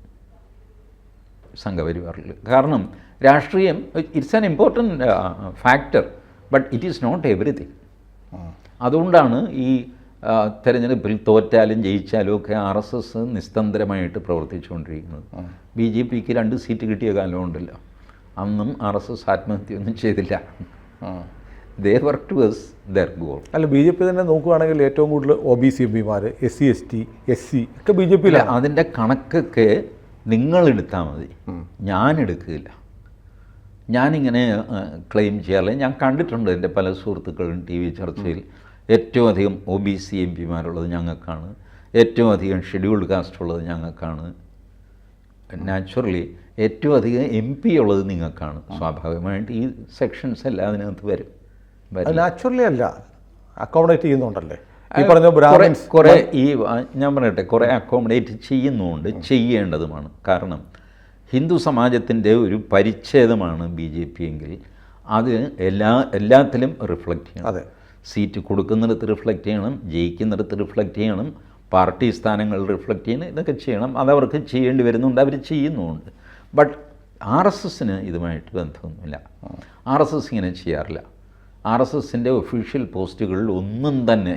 സംഘപരിവാറിൽ. കാരണം രാഷ്ട്രീയം it's an important factor, but it is not everything. അതുകൊണ്ടാണ് ഈ തെരഞ്ഞെടുപ്പിൽ തോറ്റാലും ജയിച്ചാലും ഒക്കെ RSS നിസ്തന്ത്രമായിട്ട് പ്രവർത്തിച്ചുകൊണ്ടിരിക്കുന്നത്. BJPക്ക് 2 സീറ്റ് കിട്ടിയ കാലമുണ്ടല്ലോ, അന്നും RSS ആത്മഹത്യയൊന്നും ചെയ്തില്ല. They work towards their goal. അല്ല, BJP തന്നെ നോക്കുകയാണെങ്കിൽ ഏറ്റവും കൂടുതൽ OBC MPമാർ, SC, ST, SC ഒക്കെ BJPയിലാണ്. അതിൻ്റെ കണക്കൊക്കെ നിങ്ങളെടുത്താൽ മതി, ഞാനെടുക്കില്ല. ഞാനിങ്ങനെ ക്ലെയിം ചെയ്യാറില്ല. ഞാൻ കണ്ടിട്ടുണ്ട്, എൻ്റെ പല സുഹൃത്തുക്കളും TV ചർച്ചയിൽ ഏറ്റവും അധികം OBC MPമാരുള്ളത് ഞങ്ങൾക്കാണ്, ഏറ്റവും അധികം ഷെഡ്യൂൾഡ് കാസ്റ്റ് ഉള്ളത് ഞങ്ങൾക്കാണ്. നാച്ചുറലി ഏറ്റവും അധികം MP ഉള്ളത് നിങ്ങൾക്കാണ്. സ്വാഭാവികമായിട്ട് ഈ സെക്ഷൻസ് എല്ലാം അതിനകത്ത് വരും. നാച്ചുറലി അല്ല, അക്കോമഡേറ്റ് ചെയ്യുന്നുണ്ടല്ലേ ഈ പറഞ്ഞ ബ്രാഹ്മിൻസ്. കുറേ ഞാൻ പറയട്ടെ, കുറേ അക്കോമഡേറ്റ് ചെയ്യുന്നുണ്ട്, ചെയ്യേണ്ടതുമാണ്. കാരണം ഹിന്ദു സമാജത്തിൻ്റെ ഒരു പരിച്ഛേദമാണ് BJP എങ്കിൽ അത് എല്ലാത്തിലും റിഫ്ലക്റ്റ് ചെയ്യണം. അതെ, സീറ്റ് കൊടുക്കുന്നിടത്ത് റിഫ്ലക്റ്റ് ചെയ്യണം, ജയിക്കുന്നിടത്ത് റിഫ്ലക്റ്റ് ചെയ്യണം, പാർട്ടി സ്ഥാനങ്ങൾ റിഫ്ലക്റ്റ് ചെയ്യണം, ഇതൊക്കെ ചെയ്യണം. അതവർക്ക് ചെയ്യേണ്ടി വരുന്നുണ്ട്, അവർ ചെയ്യുന്നുമുണ്ട്. ബട്ട് RSSന് ഇതുമായിട്ട് ബന്ധമൊന്നുമില്ല. RSS ഇങ്ങനെ ചെയ്യാറില്ല. RSSൻ്റെ ഒഫീഷ്യൽ പോസ്റ്റുകളിൽ ഒന്നും തന്നെ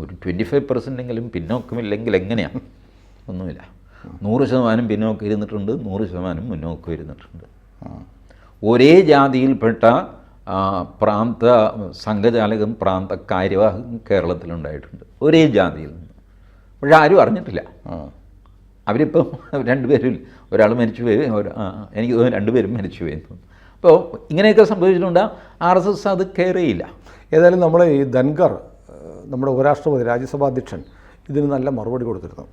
ഒരു 25% പിന്നോക്കമില്ലെങ്കിൽ എങ്ങനെയാണ്? ഒന്നുമില്ല. 100% പിന്നോക്കം ഇരുന്നിട്ടുണ്ട്, 100% മുന്നോക്കം ഇരുന്നിട്ടുണ്ട്. ഒരേ ജാതിയിൽപ്പെട്ട പ്രാന്ത സംഘചാലകം, പ്രാന്ത കാര്യവാഹം കേരളത്തിലുണ്ടായിട്ടുണ്ട്, ഒരേ ജാതിയിൽ നിന്ന്. പക്ഷെ ആരും അറിഞ്ഞിട്ടില്ല. അവരിപ്പം 2 പേരിൽ ഒരാൾ മരിച്ചുപോയി, എനിക്ക് തോന്നുന്നു 2 പേരും മരിച്ചുപോയി. അപ്പോൾ ഇങ്ങനെയൊക്കെ സംഭവിച്ചിട്ടുണ്ട്. RSS അത് കെയർ ചെയ്യില്ല. ഏതായാലും നമ്മളെ ഈ ധൻഖർ, നമ്മുടെ ഉപരാഷ്ട്രപതി, രാജ്യസഭാ അധ്യക്ഷൻ, ഇതിന് നല്ല മറുപടി കൊടുത്തിരുന്നു.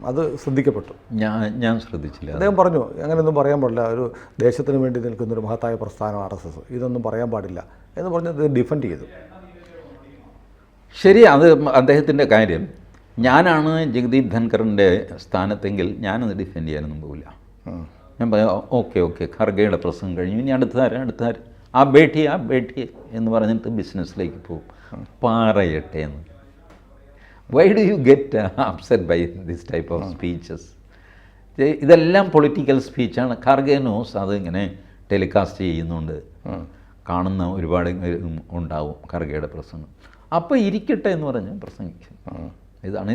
അത് ശ്രദ്ധിക്കപ്പെട്ടു. ഞാൻ ശ്രദ്ധിച്ചില്ല. അദ്ദേഹം പറഞ്ഞു, അങ്ങനെയൊന്നും പറയാൻ പാടില്ല, ഒരു ദേശത്തിന് വേണ്ടി നിൽക്കുന്നൊരു മഹത്തായ പ്രസ്ഥാനം RSS, ഇതൊന്നും പറയാൻ പാടില്ല എന്ന് പറഞ്ഞ് അത് ഡിഫെൻഡ് ചെയ്തു. ശരി, അത് അദ്ദേഹത്തിൻ്റെ കാര്യം. ഞാനാണ് ജഗദീപ് ധൻഖറിൻ്റെ സ്ഥാനത്തെങ്കിൽ ഞാനത് ഡിഫെൻഡ് ചെയ്യാനൊന്നും പോകില്ല. ഞാൻ പറയാം, ഓക്കെ ഖർഗയുടെ പ്രസംഗം കഴിഞ്ഞു, ഇനി അടുത്താര് ആ ബേട്ടി എന്ന് പറഞ്ഞിട്ട് ബിസിനസ്സിലേക്ക് പോകും. പറയട്ടെ എന്ന്. Why do you get upset by this type of speeches? ഇതെല്ലാം പൊളിറ്റിക്കൽ സ്പീച്ചാണ്. ഖാർഗെ നോസ് അത് ഇങ്ങനെ ടെലികാസ്റ്റ് ചെയ്യുന്നുണ്ട്, കാണുന്ന ഒരുപാട് ഉണ്ടാവും ഖാർഗെയുടെ പ്രസംഗം. അപ്പോൾ ഇരിക്കട്ടെ എന്ന് പറഞ്ഞ് പ്രസംഗിക്കും.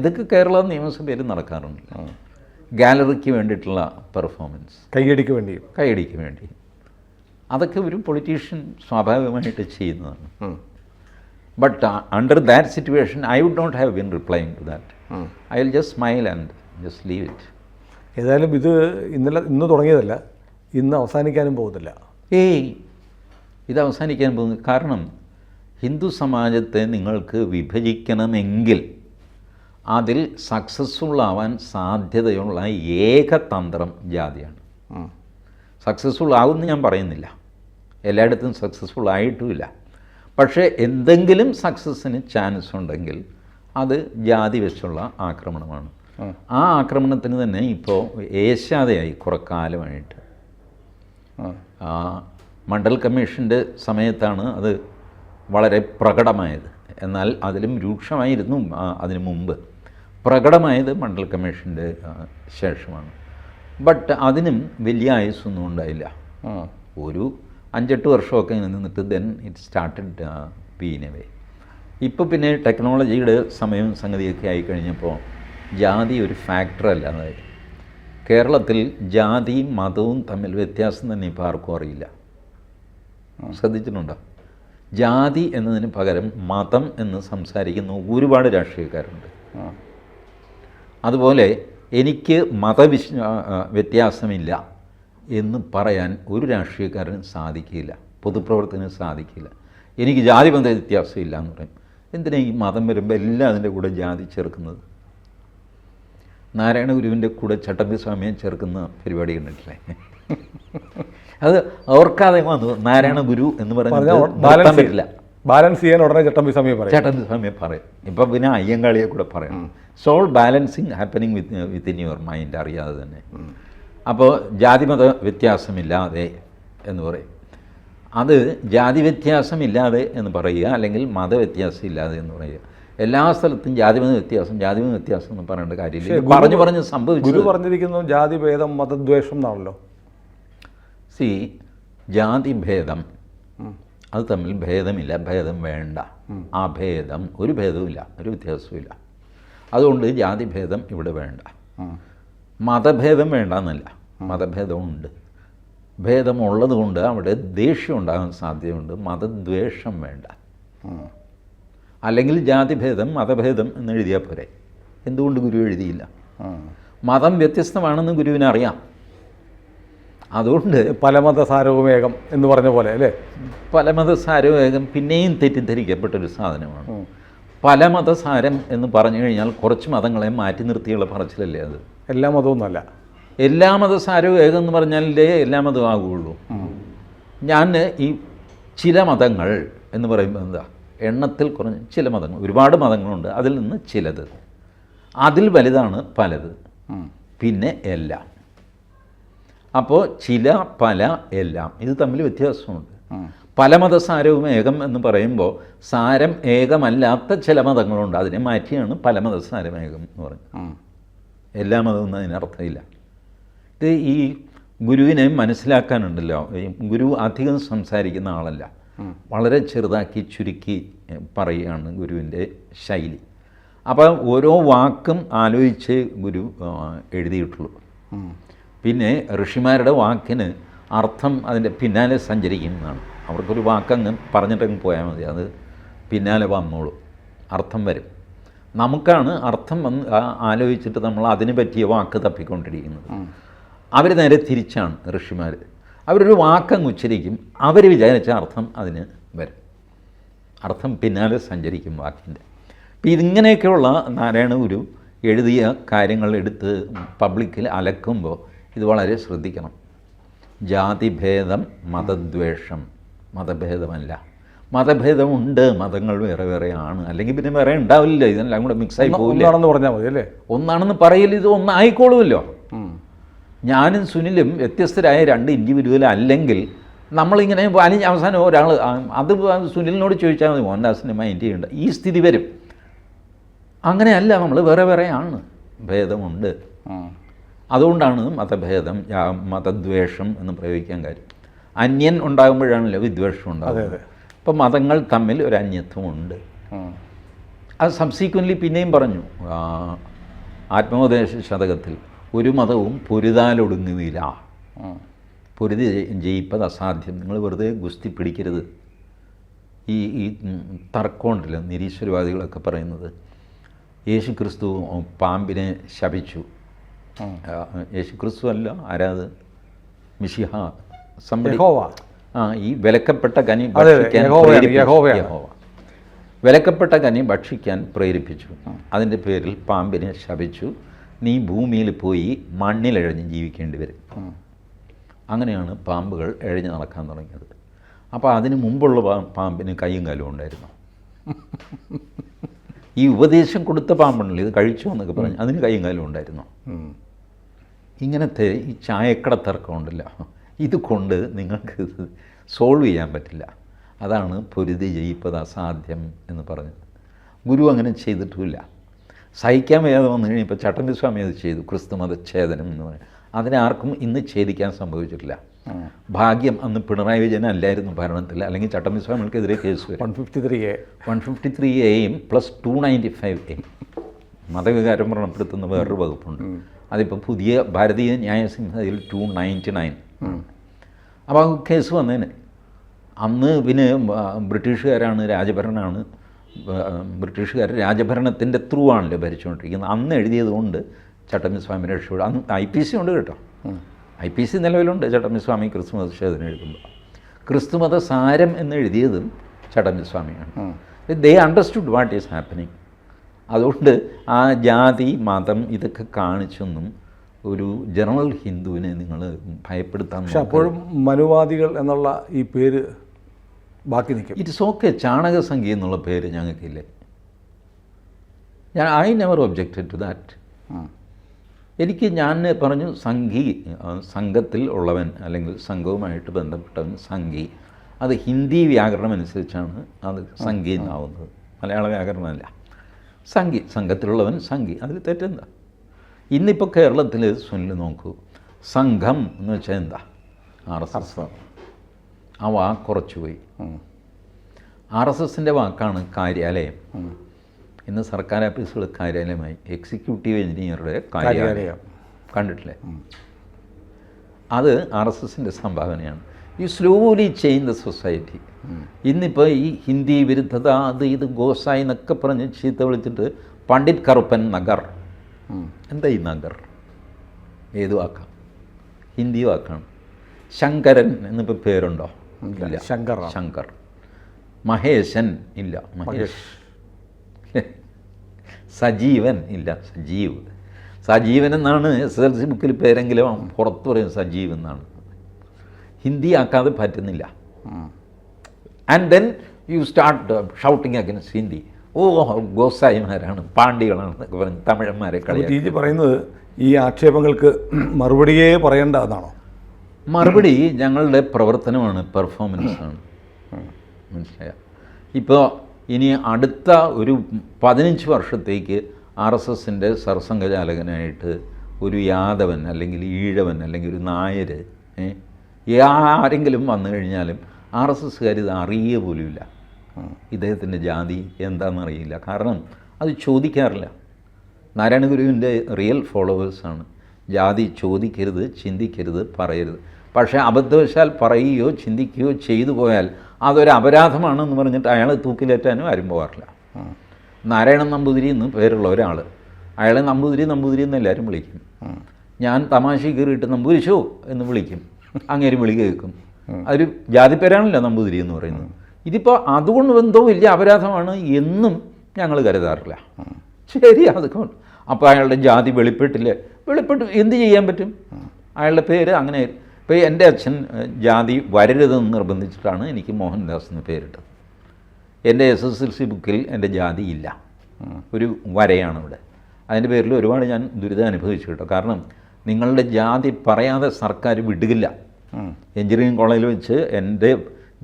ഇതൊക്കെ കേരള നിയമസഭയിൽ നടക്കാറുണ്ട്. ഗാലറിക്ക് വേണ്ടിയിട്ടുള്ള പെർഫോമൻസ്, കൈയടിക്ക് വേണ്ടി അതൊക്കെ ഒരു പൊളിറ്റീഷ്യൻ സ്വാഭാവികമായിട്ട് ചെയ്യുന്നതാണ്. But under that situation I would not have been replying to that. I will just smile and just leave it. ഏതായാലും ഇത് ഇന്ന് തുടങ്ങിയതല്ല, ഇന്ന് അവസാനിക്കാനും പോകുന്നില്ല. ഏയ്, ഇത് അവസാനിക്കാൻ പോകുന്നു. കാരണം ഹിന്ദു സമാജത്തെ നിങ്ങൾക്ക് വിഭജിക്കണമെങ്കിൽ അതിൽ സക്സസ്ഫുൾ ആവാൻ സാധ്യതയുള്ള ഏക തന്ത്രം ജാതിയാണ്. സക്സസ്ഫുൾ ആകുമെന്ന് ഞാൻ പറയുന്നില്ല, എല്ലായിടത്തും സക്സസ്ഫുൾ ആയിട്ടുമില്ല. പക്ഷേ എന്തെങ്കിലും സക്സസ്സിന് ചാൻസ് ഉണ്ടെങ്കിൽ അത് ജാതി വെച്ചുള്ള ആക്രമണമാണ്. ആ ആക്രമണത്തിന് തന്നെ ഇപ്പോൾ ഏശാതെയായി കുറേ കാലമായിട്ട്. മണ്ഡൽ കമ്മീഷൻ്റെ സമയത്താണ് അത് വളരെ പ്രകടമായത്. എന്നാൽ അതിലും രൂക്ഷമായിരുന്നു അതിനു മുമ്പ്. പ്രകടമായത് മണ്ഡൽ കമ്മീഷൻ്റെ ശേഷമാണ്. ബട്ട് അതിനും വലിയ ആയുസ്സൊന്നും ഉണ്ടായില്ല. ഒരു 5-8 വർഷമൊക്കെ നിന്നിട്ട് then it started being a way. ഇപ്പോൾ പിന്നെ ടെക്നോളജിയുടെ സമയവും സംഗതിയൊക്കെ ആയിക്കഴിഞ്ഞപ്പോൾ ജാതി ഒരു ഫാക്ടർ അല്ലാതായി. കേരളത്തിൽ ജാതിയും മതവും തമ്മിൽ വ്യത്യാസം തന്നെ ഇപ്പോൾ ആർക്കും അറിയില്ല. ശ്രദ്ധിച്ചിട്ടുണ്ടോ? ജാതി എന്നതിന് പകരം മതം എന്ന് സംസാരിക്കുന്ന ഒരുപാട് രാഷ്ട്രീയക്കാരുണ്ട്. അതുപോലെ എനിക്ക് വ്യത്യാസമില്ല എന്ന് പറയാൻ ഒരു രാഷ്ട്രീയക്കാരനും സാധിക്കില്ല, പൊതുപ്രവർത്തകനും സാധിക്കില്ല. എനിക്ക് ജാതി മത വ്യത്യാസമില്ല എന്ന് പറയും. എന്തിനാ ഈ മതം വരുമ്പോൾ എല്ലാം അതിൻ്റെ കൂടെ ജാതി ചേർക്കുന്നത്? നാരായണ ഗുരുവിൻ്റെ കൂടെ ചട്ടമ്പി സ്വാമിയെ ചേർക്കുന്ന പരിപാടി കണ്ടിട്ടില്ലേ? അത് ഓർക്കാതെ വന്നു. നാരായണ ഗുരു എന്ന് പറഞ്ഞാൽ പറ്റില്ല, ബാലൻസ് ചെയ്യാൻ ഉടനെ ചട്ടമ്പി സ്വാമിയെ പറയും. ഇപ്പം പിന്നെ അയ്യങ്കാളിയെ കൂടെ പറയണം. Soul balancing happening within your mind, അറിയാതെ തന്നെ. അപ്പോൾ ജാതിമത വ്യത്യാസമില്ലാതെ എന്ന് പറയും. അത് ജാതി വ്യത്യാസമില്ലാതെ എന്ന് പറയുക, അല്ലെങ്കിൽ മതവ്യത്യാസം ഇല്ലാതെ എന്ന് പറയുക. എല്ലാ സ്ഥലത്തും ജാതിമത വ്യത്യാസം എന്ന് പറയേണ്ട കാര്യമില്ല. പറഞ്ഞ് സംഭവിച്ചു. ഗുരു പറഞ്ഞിരിക്കുന്നു ജാതിഭേദം മതദ്വേഷം എന്നാണല്ലോ. ജാതിഭേദം അത് തമ്മിൽ ഭേദമില്ല, ഭേദം വേണ്ട. ആ ഭേദം ഒരു ഭേദവുമില്ല, ഒരു വ്യത്യാസവുമില്ല. അതുകൊണ്ട് ജാതിഭേദം ഇവിടെ വേണ്ട. മതഭേദം വേണ്ട എന്നല്ല, മതഭേദമുണ്ട്. ഭേദമുള്ളത് കൊണ്ട് അവിടെ ദേഷ്യം ഉണ്ടാകാൻ സാധ്യതയുണ്ട്. മതദ്വേഷം വേണ്ട. അല്ലെങ്കിൽ ജാതിഭേദം മതഭേദം എന്ന് എഴുതിയാൽ പോരെ. എന്തുകൊണ്ട് ഗുരു എഴുതിയില്ല? മതം വ്യത്യസ്തമാണെന്ന് ഗുരുവിനറിയാം. അതുകൊണ്ട് പലമതസാരവുമേകം എന്ന് പറഞ്ഞ പോലെ അല്ലേ? പലമതസാരവേഗം പിന്നെയും തെറ്റിദ്ധരിക്കപ്പെട്ടൊരു സാധനമാണ്. പലമതസാരം എന്ന് പറഞ്ഞു കഴിഞ്ഞാൽ കുറച്ച് മതങ്ങളെ മാറ്റി നിർത്തിയുള്ള പറച്ചിലല്ലേ അത്? എല്ലാ മതമൊന്നുമല്ല. എല്ലാ മതസാരവേഗം എന്ന് പറഞ്ഞാലേ എല്ലാ മതവും ആകുകയുള്ളൂ. ഞാൻ ഈ ചില മതങ്ങൾ എന്ന് പറയുമ്പോൾ എന്താ, എണ്ണത്തിൽ കുറഞ്ഞ ചില മതങ്ങൾ, ഒരുപാട് മതങ്ങളുണ്ട്, അതിൽ നിന്ന് ചിലത്, അതിൽ വലുതാണ് പലത്, പിന്നെ എല്ലാം. അപ്പോൾ ചില, പല, എല്ലാം ഇത് തമ്മിൽ വ്യത്യാസമുണ്ട്. പല മതസാരവും ഏകം എന്ന് പറയുമ്പോൾ സാരം ഏകമല്ലാത്ത ചില മതങ്ങളുണ്ട്, അതിനെ മാറ്റിയാണ് പല മതസാരം ഏകം എന്ന് പറഞ്ഞത്. എല്ലാ മതവും അതിനർത്ഥമില്ല. ഇത് ഈ ഗുരുവിനെ മനസ്സിലാക്കാനുണ്ടല്ലോ. ഗുരു അധികം സംസാരിക്കുന്ന ആളല്ല, വളരെ ചെറുതാക്കി ചുരുക്കി പറയുകയാണ് ഗുരുവിൻ്റെ ശൈലി. അപ്പം ഓരോ വാക്കും ആലോചിച്ച് ഗുരു എഴുതിയിട്ടുള്ളൂ. പിന്നെ ഋഷിമാരുടെ വാക്കിന് അർത്ഥം അതിൻ്റെ പിന്നാലെ സഞ്ചരിക്കുന്നതാണ്. അവർക്കൊരു വാക്കങ്ങ് പറഞ്ഞിട്ടങ്ങ് പോയാൽ മതി, അത് പിന്നാലെ വന്നോളൂ, അർത്ഥം വരും. നമുക്കാണ് അർത്ഥം വന്ന് ആലോചിച്ചിട്ട് നമ്മൾ അതിന് പറ്റിയ വാക്ക് തപ്പിക്കൊണ്ടിരിക്കുന്നത്. അവർ നേരെ തിരിച്ചാണ് ഋഷിമാർ. അവരൊരു വാക്കങ്ങ് ഉച്ചരിക്കും, അവർ വിചാരിച്ച അർത്ഥം അതിന് വരും, അർത്ഥം പിന്നാലെ സഞ്ചരിക്കും വാക്കിൻ്റെ. അപ്പം ഇതിങ്ങനെയൊക്കെയുള്ള നാരായണ ഗുരു എഴുതിയ കാര്യങ്ങൾ എടുത്ത് പബ്ലിക്കിൽ അലക്കുമ്പോൾ ഇത് വളരെ ശ്രദ്ധിക്കണം. ജാതിഭേദം മതദ്വേഷം, മതഭേദമല്ല. മതഭേദമുണ്ട്, മതങ്ങൾ വേറെ വേറെയാണ്, അല്ലെങ്കിൽ പിന്നെ വേറെ ഉണ്ടാവില്ല, ഇതെല്ലാം കൂടെ മിക്സായി പോകില്ല. ഒന്നാണെന്ന് പറഞ്ഞാൽ മതി അല്ലേ? ഒന്നാണെന്ന് പറയൽ ഇത് ഒന്നായിക്കോളുമല്ലോ. ഞാനും സുനിലും വ്യത്യസ്തരായ രണ്ട് ഇൻഡിവിജ്വൽ അല്ലെങ്കിൽ നമ്മളിങ്ങനെ വലിയ അവസാനം ഒരാൾ അത് സുനിലിനോട് ചോദിച്ചാൽ മതി, മോഹൻദാസിൻ്റെ മൈൻഡ് ചെയ്യേണ്ട, ഈ സ്ഥിതി വരും. അങ്ങനെയല്ല, നമ്മൾ വേറെ വേറെയാണ്, ഭേദമുണ്ട്. അതുകൊണ്ടാണ് മതഭേദം മതദ്വേഷം എന്ന് പ്രയോഗിക്കാൻ കാര്യം. അന്യൻ ഉണ്ടാകുമ്പോഴാണല്ലോ വിദ്വേഷം ഉണ്ടാകുന്നത്. ഇപ്പം മതങ്ങൾ തമ്മിൽ ഒരു അന്യത്വമുണ്ട്. അത് സബ്സീക്വൻ്റ്ലി പിന്നെയും പറഞ്ഞു ആത്മോപദേശ ശതകത്തിൽ, ഒരു മതവും പൊരുതാലൊടുങ്ങുകയില്ല, പൊരുതി ജയിപ്പത് അസാധ്യം. നിങ്ങൾ വെറുതെ ഗുസ്തി പിടിക്കരുത്. ഈ തർക്കമുണ്ടല്ലോ നിരീശ്വരവാദികളൊക്കെ പറയുന്നത്, യേശു ക്രിസ്തു പാമ്പിനെ ശപിച്ചു. യേശു ക്രിസ്തു അല്ല, ആരാത്? മിശിഹ, യഹോവ. ഈ വിലക്കപ്പെട്ട കനി ഭക്ഷിക്കാൻ യഹോവ വിലക്കപ്പെട്ട കനി ഭക്ഷിക്കാൻ പ്രേരിപ്പിച്ചു. അതിൻ്റെ പേരിൽ പാമ്പിനെ ശപിച്ചു. നീ ഭൂമിയിൽ പോയി മണ്ണിലെഴഞ്ഞ് ജീവിക്കേണ്ടി വരും. അങ്ങനെയാണ് പാമ്പുകൾ എഴഞ്ഞ് നടക്കാൻ തുടങ്ങിയത്. അപ്പോൾ അതിന് മുമ്പുള്ള പാമ്പിന് കൈയും കാലും ഉണ്ടായിരുന്നു. ഈ ഉപദേശം കൊടുത്ത പാമ്പുണ്ടല്ലോ, ഇത് കഴിച്ചു എന്നൊക്കെ പറഞ്ഞ് അതിന് കൈയും കാലും ഉണ്ടായിരുന്നു. ഇങ്ങനത്തെ ഈ ചായക്കട തർക്കം ഉണ്ടല്ലോ, ഇത് കൊണ്ട് നിങ്ങൾക്ക് സോൾവ് ചെയ്യാൻ പറ്റില്ല. അതാണ് പൊരുതി ജയിപ്പത് അസാധ്യം എന്ന് പറഞ്ഞത്. ഗുരു അങ്ങനെ ചെയ്തിട്ടുമില്ല. സഹിക്കാൻ വയ്യാതെ വന്നു കഴിഞ്ഞപ്പോൾ ചട്ടമ്പി സ്വാമി അത് ചെയ്തു, ക്രിസ്തുമതച്ഛേദനം എന്ന് പറയും. അതിനെ ആർക്കും ഇന്ന് ഛേദിക്കാൻ സംഭവിച്ചിട്ടില്ല. ഭാഗ്യം അന്ന് പിണറായി വിജയൻ അല്ലായിരുന്നു ഭരണത്തിൽ, അല്ലെങ്കിൽ ചട്ടമ്പി സ്വാമികൾക്കെതിരെ കേസ് വരും. 153A പ്ലസ് 295A മതവികാരം വ്രണപ്പെടുത്തുന്ന വേറൊരു വകുപ്പുണ്ട്. അതിപ്പോൾ പുതിയ ഭാരതീയ ന്യായ സംഹിതയിൽ 299. അപ്പോൾ ആ കേസ് വന്നേനെ. അന്ന് പിന്നെ ബ്രിട്ടീഷുകാരാണ് രാജഭരണമാണ്, ബ്രിട്ടീഷുകാർ രാജഭരണത്തിൻ്റെ ത്രൂ ആണല്ലോ ഭരിച്ചുകൊണ്ടിരിക്കുന്നത്. അന്ന് എഴുതിയത് കൊണ്ട് ചട്ടമ്പി സ്വാമി രക്ഷപ്പെടും. അന്ന് IPC ഉണ്ട് കേട്ടോ, IPC നിലവിലുണ്ട്. ചട്ടമ്പി സ്വാമി ക്രിസ്തുമതച്ഛേദനം എഴുതുമ്പോൾ ക്രിസ്തുമത സാരം എന്ന് എഴുതിയതും ചട്ടമ്പി സ്വാമിയാണ്. They understood what is happening. അതുകൊണ്ട് ആ ജാതി മതം ഇതൊക്കെ കാണിച്ചൊന്നും ഒരു ജനറൽ ഹിന്ദുവിനെ നിങ്ങൾ ഭയപ്പെടുത്താൻ. പക്ഷെ അപ്പോഴും മനുവാദികൾ എന്നുള്ള ഈ പേര് ബാക്കി നിൽക്കും. It's okay. ചാണകസംഖ്യ എന്നുള്ള പേര് ഞങ്ങൾക്കില്ലേ? I never objected to that. ഞാൻ പറഞ്ഞു സംഘി, സംഘത്തിൽ ഉള്ളവൻ അല്ലെങ്കിൽ സംഘവുമായിട്ട് ബന്ധപ്പെട്ടവൻ സംഘി. അത് ഹിന്ദി വ്യാകരണം അനുസരിച്ചാണ് അത് സംഘി എന്നാവുന്നത്, മലയാള വ്യാകരണമല്ല. സംഘി, സംഘത്തിലുള്ളവൻ സംഘി, അതിൽ തെറ്റെന്താ? ഇന്നിപ്പോൾ കേരളത്തിൽ സുനിൽ നോക്കൂ, സംഘം എന്ന് വെച്ചാൽ എന്താ? RSS. ആ വാക്ക് കുറച്ചുപോയി. RSSൻ്റെ വാക്കാണ് കാര്യാലയം. ഇന്ന് സർക്കാർ ഓഫീസുകൾ കാര്യാലയമായി. എക്സിക്യൂട്ടീവ് എഞ്ചിനീയറുടെ കാര്യാലയം കണ്ടിട്ടില്ലേ? അത് RSSൻ്റെ സംഭാവനയാണ്. You slowly change the society. ഇന്നിപ്പോൾ ഈ ഹിന്ദി വിരുദ്ധത അത് ഇത് ഗോസായി എന്നൊക്കെ പറഞ്ഞ് ചീത്ത വിളിച്ചിട്ട് പണ്ഡിറ്റ് കറുപ്പൻ നഗർ. എന്താ ഈ നഗർ? ഏത് വാക്കാണ്? ഹിന്ദി വാക്കാണ്. ശങ്കരൻ എന്നിപ്പോൾ പേരുണ്ടോ? ഇല്ല. ശങ്കർ. മഹേശൻ ഇല്ല. മഹേഷ്. സജീവൻ ഇല്ല. സജീവൻ എന്നാണ് SSLC ബുക്കിൽ പേരെങ്കിലും പുറത്ത് പറയും സജീവ് എന്നാണ്. ഹിന്ദി ആക്കാതെ പറ്റുന്നില്ല. And then you start shouting against Hindi. ഗോസായിമാരാണ്, പാണ്ഡികളാണ് എന്നൊക്കെ പറഞ്ഞ് തമിഴന്മാരെ കളിയാക്കി പറയുന്നത്. ഈ ആക്ഷേപങ്ങൾക്ക് മറുപടിയേ പറയേണ്ട എന്നാണോ? മറുപടി ഞങ്ങളുടെ പ്രവർത്തനമാണ്, പെർഫോമൻസാണ്. മനസ്സിലായോ? ഇപ്പോൾ ഇനി അടുത്ത ഒരു 15 വർഷത്തേക്ക് RSSൻ്റെ സർസംഘചാലകനായിട്ട് ഒരു യാദവൻ അല്ലെങ്കിൽ ഈഴവൻ അല്ലെങ്കിൽ ഒരു നായർ ആരെങ്കിലും വന്നു കഴിഞ്ഞാലും RSSകാർ ഇത് അറിയുക പോലുമില്ല. ഇദ്ദേഹത്തിൻ്റെ ജാതി എന്താണെന്നറിയില്ല. കാരണം അത് ചോദിക്കാറില്ല. നാരായണ ഗുരുവിൻ്റെ റിയൽ ഫോളോവേഴ്സാണ്. ജാതി ചോദിക്കരുത്, ചിന്തിക്കരുത്, പറയരുത്. പക്ഷേ അബദ്ധവശാൽ പറയുകയോ ചിന്തിക്കുകയോ ചെയ്തു പോയാൽ അതൊരു അപരാധമാണെന്ന് പറഞ്ഞിട്ട് അയാളെ തൂക്കിലേറ്റാനും ആരും പോകാറില്ല. നാരായണൻ നമ്പൂതിരി എന്ന് പേരുള്ള ഒരാൾ, അയാളെ നമ്പൂതിരി എന്ന് എല്ലാവരും വിളിക്കും. ഞാൻ തമാശ കയറിയിട്ട് നമ്പൂരിശോ എന്ന് വിളിക്കും, അങ്ങേര് വിളി കേൾക്കും. അതൊരു ജാതിപ്പേരാണല്ലോ നമ്പൂതിരി എന്ന് പറയുന്നത്. ഇതിപ്പോൾ അതുകൊണ്ട് എന്തോ വലിയ അപരാധമാണ് എന്നും ഞങ്ങൾ കരുതാറില്ല. ശരി, അതൊക്കെ. അപ്പോൾ അയാളുടെ ജാതി വെളിപ്പെട്ടില്ലേ? വെളിപ്പെട്ട് എന്ത് ചെയ്യാൻ പറ്റും? അയാളുടെ പേര് അങ്ങനെ. ഇപ്പോൾ എൻ്റെ അച്ഛൻ ജാതി വരരുതെന്ന് നിർബന്ധിച്ചിട്ടാണ് എനിക്ക് മോഹൻദാസ് എന്ന് പേരിട്ടത്. എൻ്റെ SSLC ബുക്കിൽ എൻ്റെ ജാതി ഇല്ല, ഒരു വരയാണ് ഇവിടെ. അതിൻ്റെ പേരിൽ ഒരുപാട് ഞാൻ ദുരിതം അനുഭവിച്ചു കേട്ടോ. കാരണം നിങ്ങളുടെ ജാതി പറയാതെ സർക്കാർ വിടുകില്ല. എഞ്ചിനീയറിംഗ് കോളേജിൽ വെച്ച് എൻ്റെ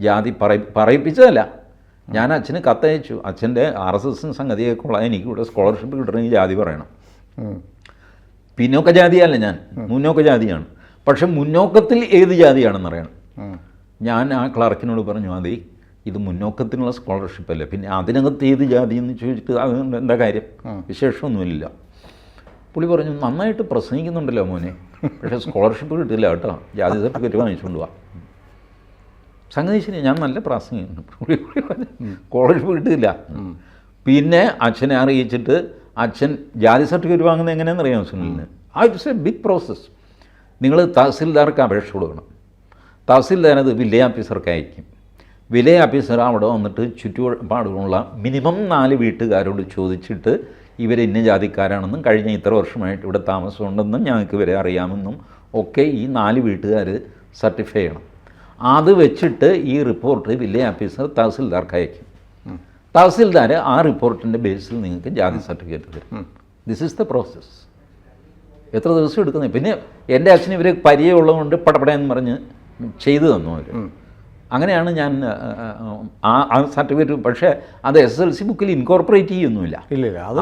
ജാതി പറയിപ്പിച്ചതല്ല. ഞാൻ അച്ഛന് കത്തയച്ചു, അച്ഛൻ്റെ RSS സംഗതിയെ കൊള്ളാൻ എനിക്കിവിടെ സ്കോളർഷിപ്പ് കിട്ടണമെങ്കിൽ ജാതി പറയണം. പിന്നോക്ക ജാതിയല്ല ഞാൻ, മുന്നോക്ക ജാതിയാണ്. പക്ഷെ മുന്നോക്കത്തിൽ ഏത് ജാതിയാണെന്ന് അറിയണം. ഞാൻ ആ ക്ലർക്കിനോട് പറഞ്ഞു, അതെ ഇത് മുന്നോക്കത്തിനുള്ള സ്കോളർഷിപ്പ് അല്ലേ, പിന്നെ അതിനകത്ത് ഏത് ജാതി എന്ന് ചോദിച്ചിട്ട് അതുകൊണ്ട് എന്താ കാര്യം, വിശേഷമൊന്നുമില്ല. പുള്ളി പറഞ്ഞു, നന്നായിട്ട് പ്രസംഗിക്കുന്നുണ്ടല്ലോ മോനെ, പക്ഷേ സ്കോളർഷിപ്പ് കിട്ടില്ല കേട്ടോ, ജാതി സർട്ടിഫിക്കറ്റ് വാങ്ങിച്ചുകൊണ്ട് പോവാം. സംഗതി ശരി, ഞാൻ നല്ല പ്രാസംഗിക്കുന്നു, സ്കോളർഷിപ്പ് കിട്ടില്ല. പിന്നെ അച്ഛനെ അറിയിച്ചിട്ട് അച്ഛൻ ജാതി സർട്ടിഫിക്കറ്റ് വാങ്ങുന്നത് എങ്ങനെയാണെന്ന് അറിയാം സുനിലിന്. It's a big process. നിങ്ങൾ തഹസിൽദാർക്ക് അപേക്ഷ കൊടുക്കണം. തഹസിൽദാർ അത് വില്ലേജ് ഓഫീസർക്ക് അയക്കും. വില്ലേജ് ഓഫീസർ അവിടെ വന്നിട്ട് ചുറ്റുപാടുമുള്ള മിനിമം 4 വീട്ടുകാരോട് ചോദിച്ചിട്ട് ഇവർ ഇന്ന ജാതിക്കാരാണെന്നും കഴിഞ്ഞ ഇത്ര വർഷമായിട്ട് ഇവിടെ താമസമുണ്ടെന്നും ഞങ്ങൾക്ക് ഇവരെ അറിയാമെന്നും ഒക്കെ ഈ 4 വീട്ടുകാർ സർട്ടിഫൈ ചെയ്യണം. അത് വെച്ചിട്ട് ഈ റിപ്പോർട്ട് വില്ലേജ് ഓഫീസർ തഹസിൽദാർക്ക് അയക്കും. തഹസിൽദാർ ആ റിപ്പോർട്ടിൻ്റെ ബേസിൽ നിങ്ങൾക്ക് ജാതി സർട്ടിഫിക്കറ്റ് തരും. This is the process. എത്ര ദിവസം എടുക്കുന്നത്? പിന്നെ എൻ്റെ അച്ഛന് ഇവർ പരിചയമുള്ളതുകൊണ്ട് പടപടയെന്ന് പറഞ്ഞ് ചെയ്തു തന്നു അവർ. അങ്ങനെയാണ് ഞാൻ ആ സർട്ടിഫിക്കറ്റ്. പക്ഷേ അത് SSLC ബുക്കിൽ ഇൻകോർപ്പറേറ്റ് ചെയ്യൊന്നുമില്ല.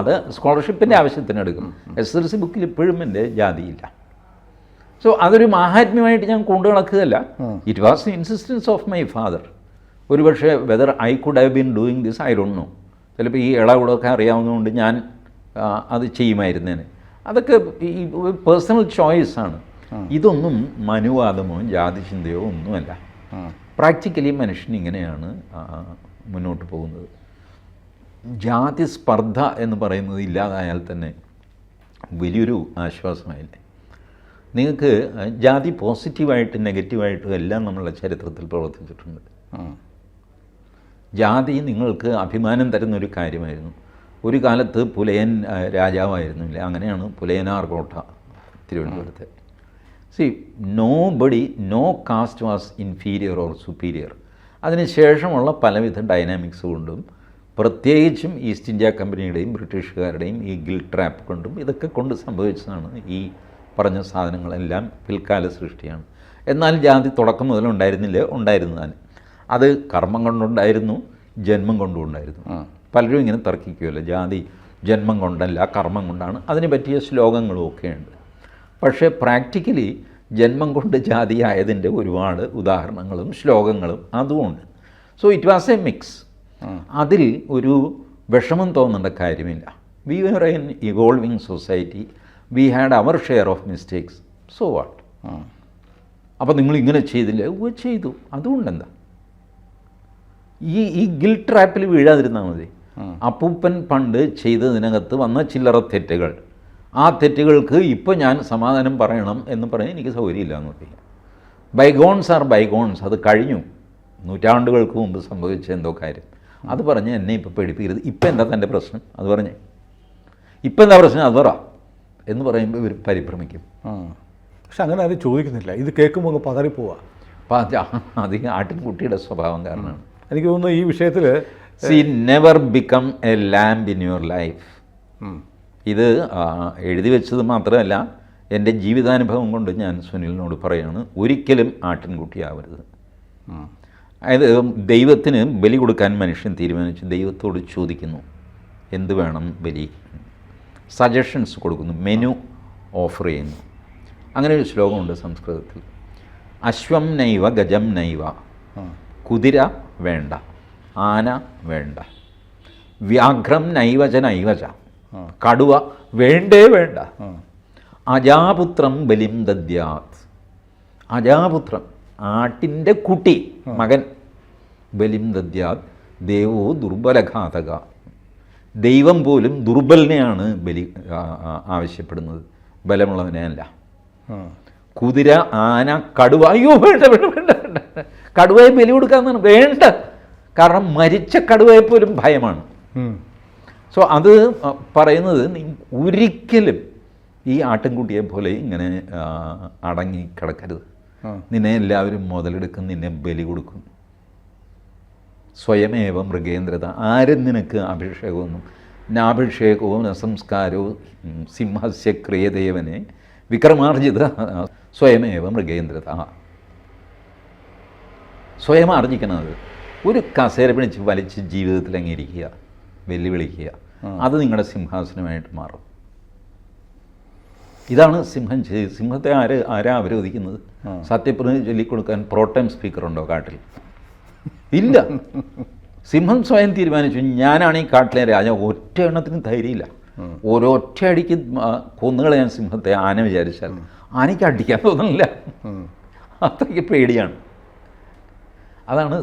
അത് സ്കോളർഷിപ്പിൻ്റെ ആവശ്യത്തിന് എടുക്കും. SSLC ബുക്കിൽ ഇപ്പോഴും എൻ്റെ ജാതിയില്ല. സോ അതൊരു മാഹാത്മ്യമായിട്ട് ഞാൻ കൊണ്ടു നടക്കുകയല്ല. It was the insistence of my father. ഒരുപക്ഷെ whether I could have been doing this I don't know. ചിലപ്പോൾ ഈ ഇളകൂടൊക്കെ അറിയാവുന്നതുകൊണ്ട് ഞാൻ അത് ചെയ്യുമായിരുന്നേനെ. അതൊക്കെ ഈ പേഴ്സണൽ ചോയ്സാണ്. ഇതൊന്നും മനുവാദമോ ജാതിചിന്തയോ ഒന്നുമല്ല. പ്രാക്ടിക്കലി മനുഷ്യൻ ഇങ്ങനെയാണ് മുന്നോട്ട് പോകുന്നത്. ജാതി സ്പർദ്ധ എന്ന് പറയുന്നത് ഇല്ലാതായാൽ തന്നെ വലിയൊരു ആശ്വാസമായില്ലേ. നിങ്ങൾക്ക് ജാതി പോസിറ്റീവായിട്ടും നെഗറ്റീവായിട്ടും എല്ലാം നമ്മളുടെ ചരിത്രത്തിൽ പ്രവർത്തിച്ചിട്ടുണ്ട്. ജാതി നിങ്ങൾക്ക് അഭിമാനം തരുന്നൊരു കാര്യമായിരുന്നു. ഒരു കാലത്ത് പുലയൻ രാജാവായിരുന്നില്ല. അങ്ങനെയാണ് പുലയനാർ കോട്ട തിരുവനന്തപുരത്തെ. See no caste was inferior or superior. അതിനുശേഷമുള്ള പലവിധ ഡൈനാമിക്സ് കൊണ്ടും പ്രത്യേകിച്ചും ഈസ്റ്റ് ഇന്ത്യ കമ്പനിയുടെയും ബ്രിട്ടീഷുകാരുടെയും ഈ ഗിൽ ട്രാപ്പ് കൊണ്ടും ഇതൊക്കെ കൊണ്ട് സംഭവിച്ചതാണ് ഈ പറഞ്ഞ സാധനങ്ങളെല്ലാം പിൽക്കാല സൃഷ്ടിയാണ്. എന്നാൽ ജാതി തുടക്കം മുതൽ ഉണ്ടായിരുന്നതാണ്. അത് കർമ്മം കൊണ്ടുണ്ടായിരുന്നു, ജന്മം കൊണ്ടും ഉണ്ടായിരുന്നു. പലരും ഇങ്ങനെ തർക്കിക്കുമല്ലോ, ജാതി ജന്മം കൊണ്ടല്ല കർമ്മം കൊണ്ടാണ്. അതിന് പറ്റിയ ശ്ലോകങ്ങളും ഒക്കെ ഉണ്ട്. പക്ഷേ പ്രാക്ടിക്കലി ജന്മം കൊണ്ട് ജാതി ആയതിൻ്റെ ഒരുപാട് ഉദാഹരണങ്ങളും ശ്ലോകങ്ങളും അതുമുണ്ട്. So it was a mix. അതിൽ ഒരു വിഷമം തോന്നേണ്ട കാര്യമില്ല. We were an evolving society. We had our share of mistakes. So what? അപ്പോൾ നിങ്ങളിങ്ങനെ ചെയ്തില്ലേ? ചെയ്തു. അതുകൊണ്ടെന്താ? ഈ ഗിൽ ട്രാപ്പിൽ വീഴാതിരുന്നാൽ മതി. അപ്പൂപ്പൻ പണ്ട് ചെയ്തതിനകത്ത് വന്ന ചില്ലറ തെറ്റുകൾ, ആ തെറ്റുകൾക്ക് ഇപ്പോൾ ഞാൻ സമാധാനം പറയണം എന്ന് പറയാൻ എനിക്ക് സൗകര്യമില്ല എന്ന് പറയാം. ബൈഗോൺസ് ആർ ബൈഗോൺസ്. അത് കഴിഞ്ഞു. നൂറ്റാണ്ടുകൾക്ക് മുമ്പ് സംഭവിച്ച എന്തോ കാര്യം അത് പറഞ്ഞ് എന്നെ ഇപ്പോൾ പേടിപ്പിക്കരുത്. ഇപ്പം എന്താ തൻ്റെ പ്രശ്നം? അത് പറഞ്ഞേ. ഇപ്പം എന്താ പ്രശ്നം? അത് പറ എന്ന് പറയുമ്പോൾ ഇവർ പരിഭ്രമിക്കും. പക്ഷെ അങ്ങനെ ആരും ചോദിക്കുന്നില്ല. ഇത് കേൾക്കുമ്പോൾ അങ്ങ് പതറിപ്പോവാ. അത് ആട്ടിൻകുട്ടിയുടെ സ്വഭാവം കാരണമാണ്. എനിക്ക് തോന്നുന്നു ഈ വിഷയത്തിൽ never become a lamb in your life. ഇത് എഴുതി വെച്ചത് മാത്രമല്ല, എൻ്റെ ജീവിതാനുഭവം കൊണ്ട് ഞാൻ സുനിലിനോട് പറയുകയാണ്, ഒരിക്കലും ആട്ടിൻകുട്ടിയാവരുത്. അതായത് ദൈവത്തിന് ബലി കൊടുക്കാൻ മനുഷ്യൻ തീരുമാനിച്ചു. ദൈവത്തോട് ചോദിക്കുന്നു എന്ത് വേണം ബലി. സജഷൻസ് കൊടുക്കുന്നു, മെനു ഓഫർ ചെയ്യുന്നു. അങ്ങനെ ഒരു ശ്ലോകമുണ്ട് സംസ്കൃതത്തിൽ. അശ്വം നൈവ ഗജം നൈവ. കുതിര വേണ്ട, ആന വേണ്ട. വ്യാഘ്രം നൈവച നൈവച. കടുവ വേണ്ടേ വേണ്ട. അജാപുത്രം ബലിം ദദ്യാത്. അജാപുത്രം ആട്ടിൻ്റെ കുട്ടി, മകൻ. ബലിം ദദ്യാത് ദേവോ ദുർബലഘാതക. ദൈവം പോലും ദുർബലിനെയാണ് ബലി ആവശ്യപ്പെടുന്നത്, ബലമുള്ളവനെ അല്ല. കുതിര, ആന, കടുവ, അയ്യോ വേണ്ട വേണ്ട വേണ്ട വേണ്ട. കടുവയെ ബലി കൊടുക്കാമെന്നാണ് വേണ്ട. കാരണം മരിച്ച കടുവയെപ്പോലും ഭയമാണ്. സോ അത് പറയുന്നത് ഒരിക്കലും ഈ ആട്ടിൻകുട്ടിയെ പോലെ ഇങ്ങനെ അടങ്ങി കിടക്കരുത്. നിന്നെ എല്ലാവരും മുതലെടുക്കും, നിന്നെ ബലി കൊടുക്കും. സ്വയമേവ മൃഗേന്ദ്രത. ആരും നിനക്ക് അഭിഷേകമൊന്നും നാഭിഷേകവും നസംസ്കാരവും സിംഹസ്യ ക്രിയദേവനെ വിക്രമാർജിത സ്വയമേവ മൃഗേന്ദ്രത. സ്വയം ആർജിക്കണത്. ഒരു കസേര പിടിച്ച് വലിച്ച് ജീവിതത്തിൽ അംഗീകരിക്കുക, വെല്ലുവിളിക്കുക. അത് നിങ്ങളുടെ സിംഹാസനമായിട്ട് മാറും. ഇതാണ് സിംഹം ചെയ്ത്. സിംഹത്തെ ആരാ അവരോധിക്കുന്നത്? സത്യപ്രതിജ്ഞ ചൊല്ലിക്കൊടുക്കാൻ പ്രോട്ടൈം സ്പീക്കറുണ്ടോ കാട്ടിൽ? ഇല്ല. സിംഹം സ്വയം തീരുമാനിച്ചു, ഞാനാണ് ഈ കാട്ടിലെ രാജ. ഒറ്റ എണ്ണത്തിനും ധൈര്യമില്ല. ഒരൊറ്റ അടിക്ക് കൊന്നുകളയാൻ സിംഹത്തെ ആന വിചാരിച്ചാൽ ആനയ്ക്ക് അടിക്കാൻ തോന്നുന്നില്ല. അത്രയ്ക്ക് പേടിയാണ്. അതാണ്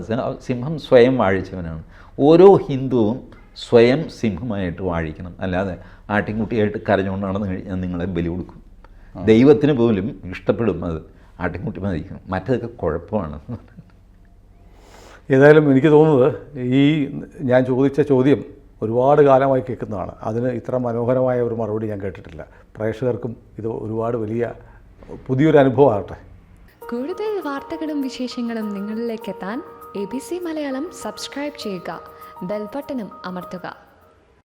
സിംഹം സ്വയം വാഴിച്ചവനാണ്. ഓരോ ഹിന്ദുവും സ്വയം സിംഹമായിട്ട് വാഴിക്കണം. അല്ലാതെ ആട്ടിൻകുട്ടിയായിട്ട് കരഞ്ഞുകൊണ്ട് നടന്നു കഴിഞ്ഞാൽ നിങ്ങളെ ബലി കൊടുക്കും. ദൈവത്തിന് പോലും ഇഷ്ടപ്പെടും അത്, ആട്ടിൻകുട്ടി മതിക്കും, മറ്റതൊക്കെ കുഴപ്പമാണ്. ഏതായാലും എനിക്ക് തോന്നുന്നത് ഈ ഞാൻ ചോദിച്ച ചോദ്യം ഒരുപാട് കാലമായി കേൾക്കുന്നതാണ്. അതിന് ഇത്ര മനോഹരമായ ഒരു മറുപടി ഞാൻ കേട്ടിട്ടില്ല. പ്രേക്ഷകർക്കും ഇത് ഒരുപാട് വലിയ പുതിയൊരു അനുഭവമാകട്ടെ. കൂടുതൽ വാർത്തകളും വിശേഷങ്ങളും നിങ്ങളിലേക്ക് എത്താൻ ABC മലയാളം സബ്സ്ക്രൈബ് ചെയ്യുക, ബെൽ ബട്ടണും അമർത്തുക.